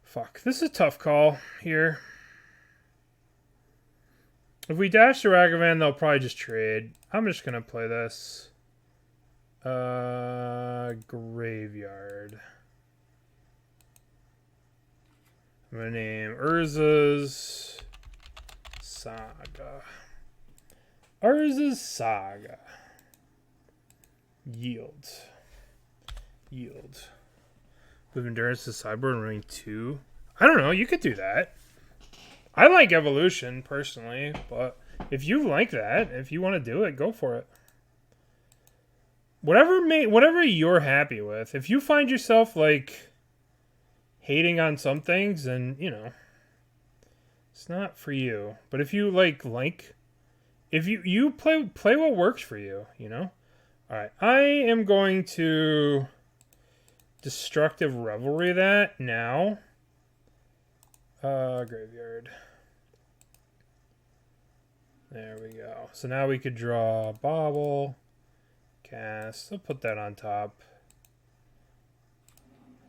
Fuck, this is a tough call here. If we dash the Ragavan, they'll probably just trade. I'm just going to play this. Graveyard. I'm going to name Urza's Saga. Urza's Saga. Yield. Yield. With Endurance to sideboard and running 2. I don't know, you could do that. I like Evolution, personally, but if you like that, if you want to do it, go for it. Whatever you're happy with. If you find yourself, like, hating on some things, then, you know, it's not for you. But if you, if you play what works for you, you know? Alright, I am going to Destructive Revelry that now. Graveyard. There we go. So now we could draw Bauble. Cast. I'll put that on top.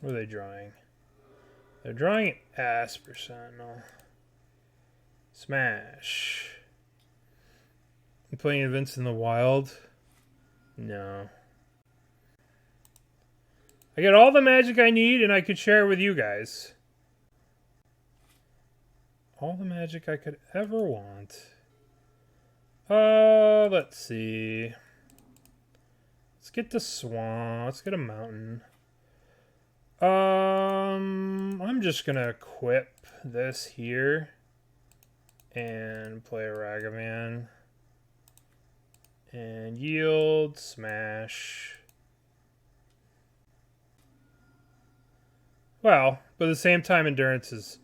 What are they drawing? They're drawing Asper Sentinel. Smash. You playing events in the wild? No. I get all the magic I need and I could share it with you guys. All the magic I could ever want. Let's see. Let's get the swamp. Let's get a mountain. I'm just gonna equip this here and play a Ragavan and yield, smash. Well, but at the same time, Endurance is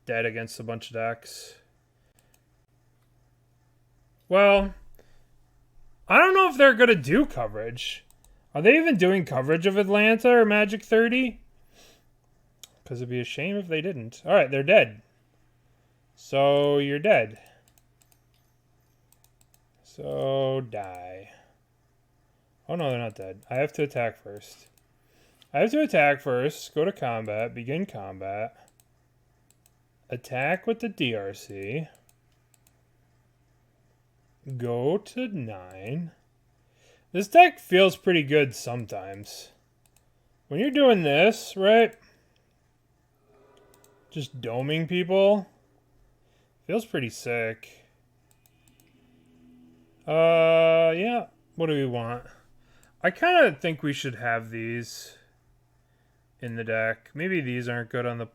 dead against a bunch of decks. Well, I don't know if they're gonna do coverage. Are they even doing coverage of Atlanta or Magic 30? Because it'd be a shame if they didn't. Alright, they're dead. So, you're dead. So, die. Oh no, they're not dead. I have to attack first. Go to combat, begin combat. Attack with the DRC. Go to 9. This deck feels pretty good sometimes. When you're doing this, right? Just doming people. Feels pretty sick. Yeah. What do we want? I kind of think we should have these in the deck. Maybe these aren't good on the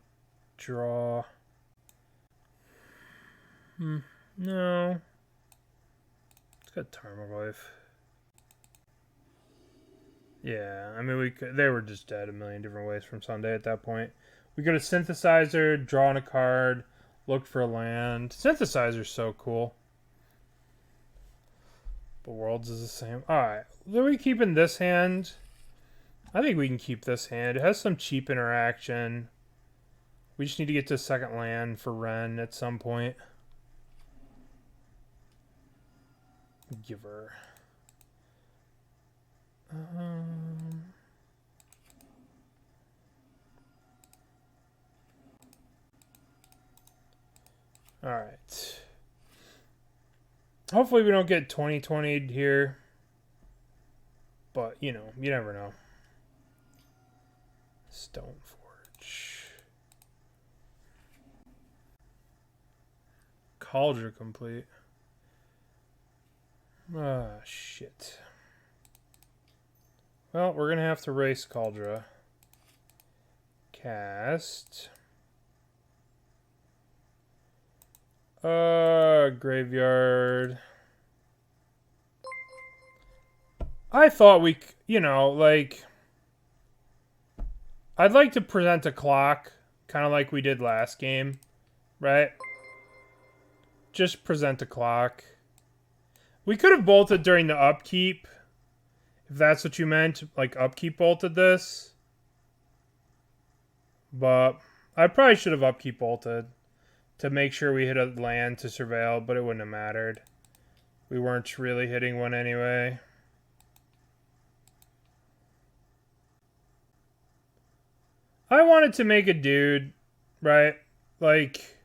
draw. No. It's got Tarmogoyf. Yeah, I mean, they were just dead a million different ways from Sunday at that point. We got a Synthesizer, drawing a card, look for a land. Synthesizer's so cool. But Worlds is the same. Alright, are we keeping this hand? I think we can keep this hand. It has some cheap interaction. We just need to get to a second land for Wrenn at some point. Give her. Alright. Hopefully we don't get 2020'd here. But, you know, you never know. Stoneforge. Cauldron complete. Ah, shit. Well, we're going to have to race Cauldron. Cast. Graveyard. I thought we, you know, like, I'd like to present a clock, kind of like we did last game, right? Just present a clock. We could have bolted during the upkeep, if that's what you meant, like upkeep bolted this. But I probably should have upkeep bolted to make sure we hit a land to surveil, but it wouldn't have mattered. We weren't really hitting one anyway. I wanted to make a dude, right? Like,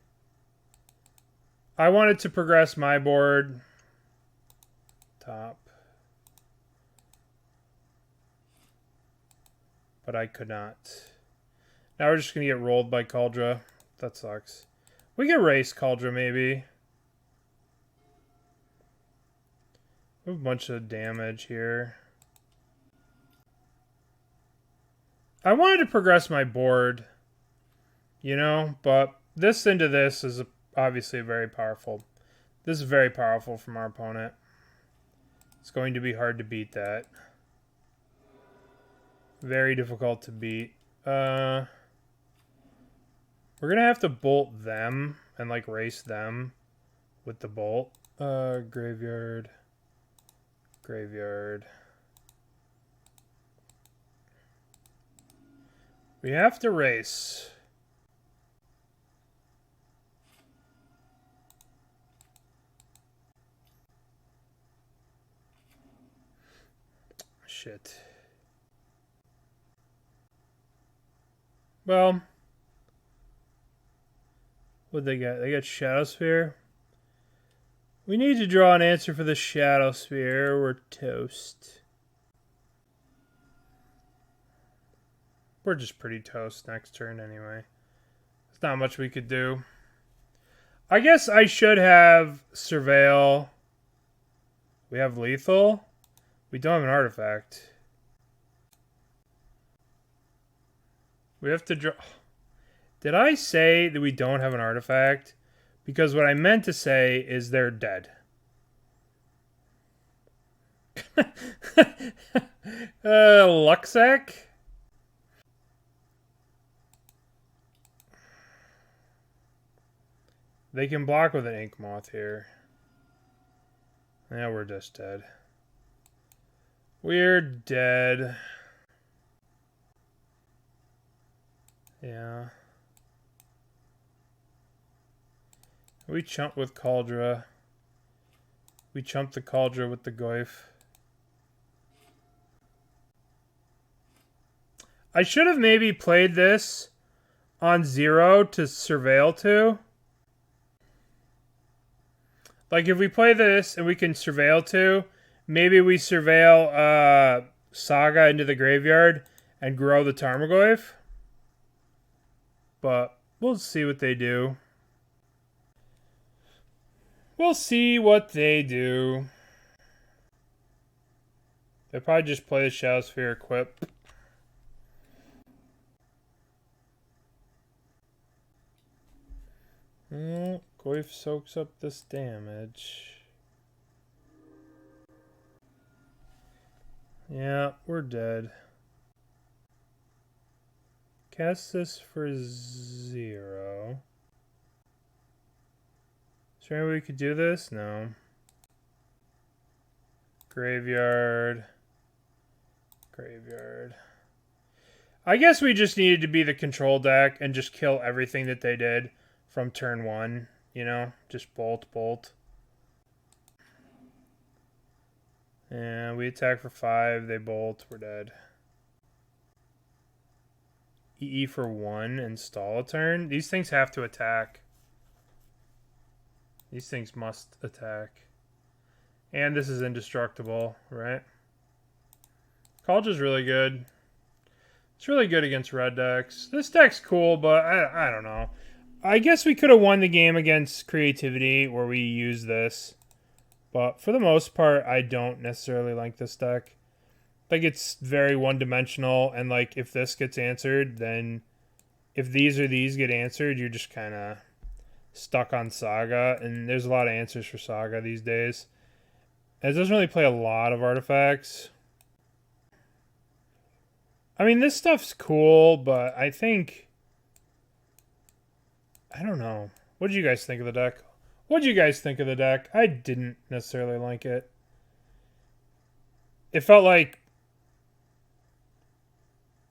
I wanted to progress my board. Top. But I could not. Now we're just going to get rolled by Cauldron. That sucks. We can race Cauldron, maybe. We have a bunch of damage here. I wanted to progress my board, you know, but this into this is obviously very powerful. This is very powerful from our opponent. It's going to be hard to beat that. Very difficult to beat. We're going to have to bolt them and, like, race them with the bolt. Graveyard. Graveyard. We have to race. Shit. Well, what'd they get? They got Shadowspear. We need to draw an answer for the Shadowspear. We're toast. We're just pretty toast next turn anyway. There's not much we could do. I guess I should have Surveil. We have Lethal. We don't have an artifact. We have to draw... Did I say that we don't have an artifact? Because what I meant to say is they're dead. Luxac? They can block with an Ink Moth here. Yeah, we're just dead. We're dead. Yeah. We chump with Cauldron. We chump the Cauldron with the Goyf. I should have maybe played this on 0 to Surveil to. Like, if we play this and we can Surveil to, maybe we Surveil Saga into the graveyard and grow the Tarmogoyf. But we'll see what they do. We'll see what they do. They probably just play the Shadowspear equip. Goyf soaks up this damage. Yeah, we're dead. Cast this for 0. Is there any way we could do this? No. Graveyard. Graveyard. I guess we just needed to be the control deck and just kill everything that they did from turn 1. You know? Just bolt, bolt. And we attack for 5. They bolt. We're dead. EE for 1 and stall a turn. These things have to attack. These things must attack. And this is indestructible, right? College is really good. It's really good against red decks. This deck's cool, but I don't know. I guess we could have won the game against Creativity where we use this. But for the most part, I don't necessarily like this deck. Like, it's very one-dimensional, and like if this gets answered, then if these or these get answered, you're just kind of stuck on Saga, and there's a lot of answers for Saga these days. And it doesn't really play a lot of artifacts. I mean, this stuff's cool, but I think... I don't know. What did you guys think of the deck? What did you guys think of the deck? I didn't necessarily like it. It felt like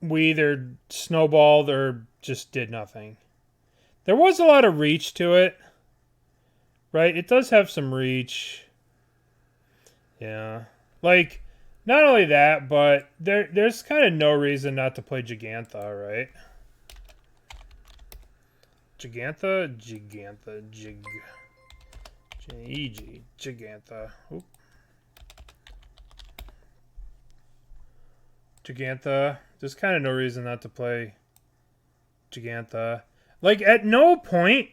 we either snowballed or just did nothing. There was a lot of reach to it. Right? It does have some reach. Yeah. Like, not only that, but there's kind of no reason not to play Gigantha, right? Gigantha? Gigantha. G-E-G. Gigantha. Oop. Gigantha. There's kind of no reason not to play Gigantha. Like, at no point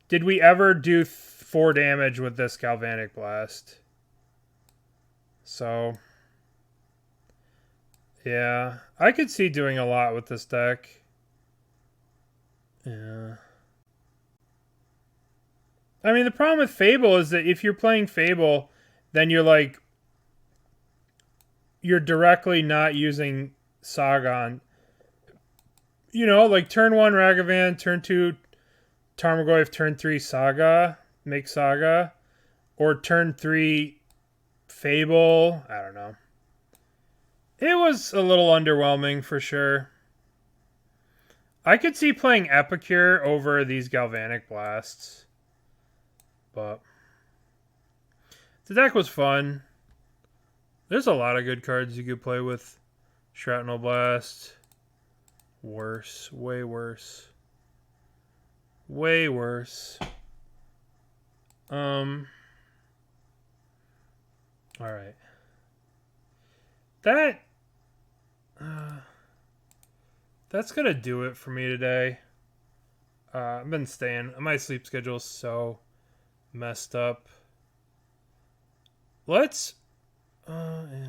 did we ever do 4 damage with this Galvanic Blast. So, yeah. I could see doing a lot with this deck. Yeah. I mean, the problem with Fable is that if you're playing Fable, then you're like... You're directly not using Saga on... You know, like turn 1 Ragavan, turn 2 Tarmogoyf, turn 3 Saga, make Saga. Or turn 3 Fable. I don't know. It was a little underwhelming for sure. I could see playing Epicure over these Galvanic Blasts. But the deck was fun. There's a lot of good cards you could play with. Shrapnel Blast. Worse. Way worse. Way worse. Alright. That's gonna do it for me today. I've been staying. My sleep schedule is so messed up. Let's... yeah.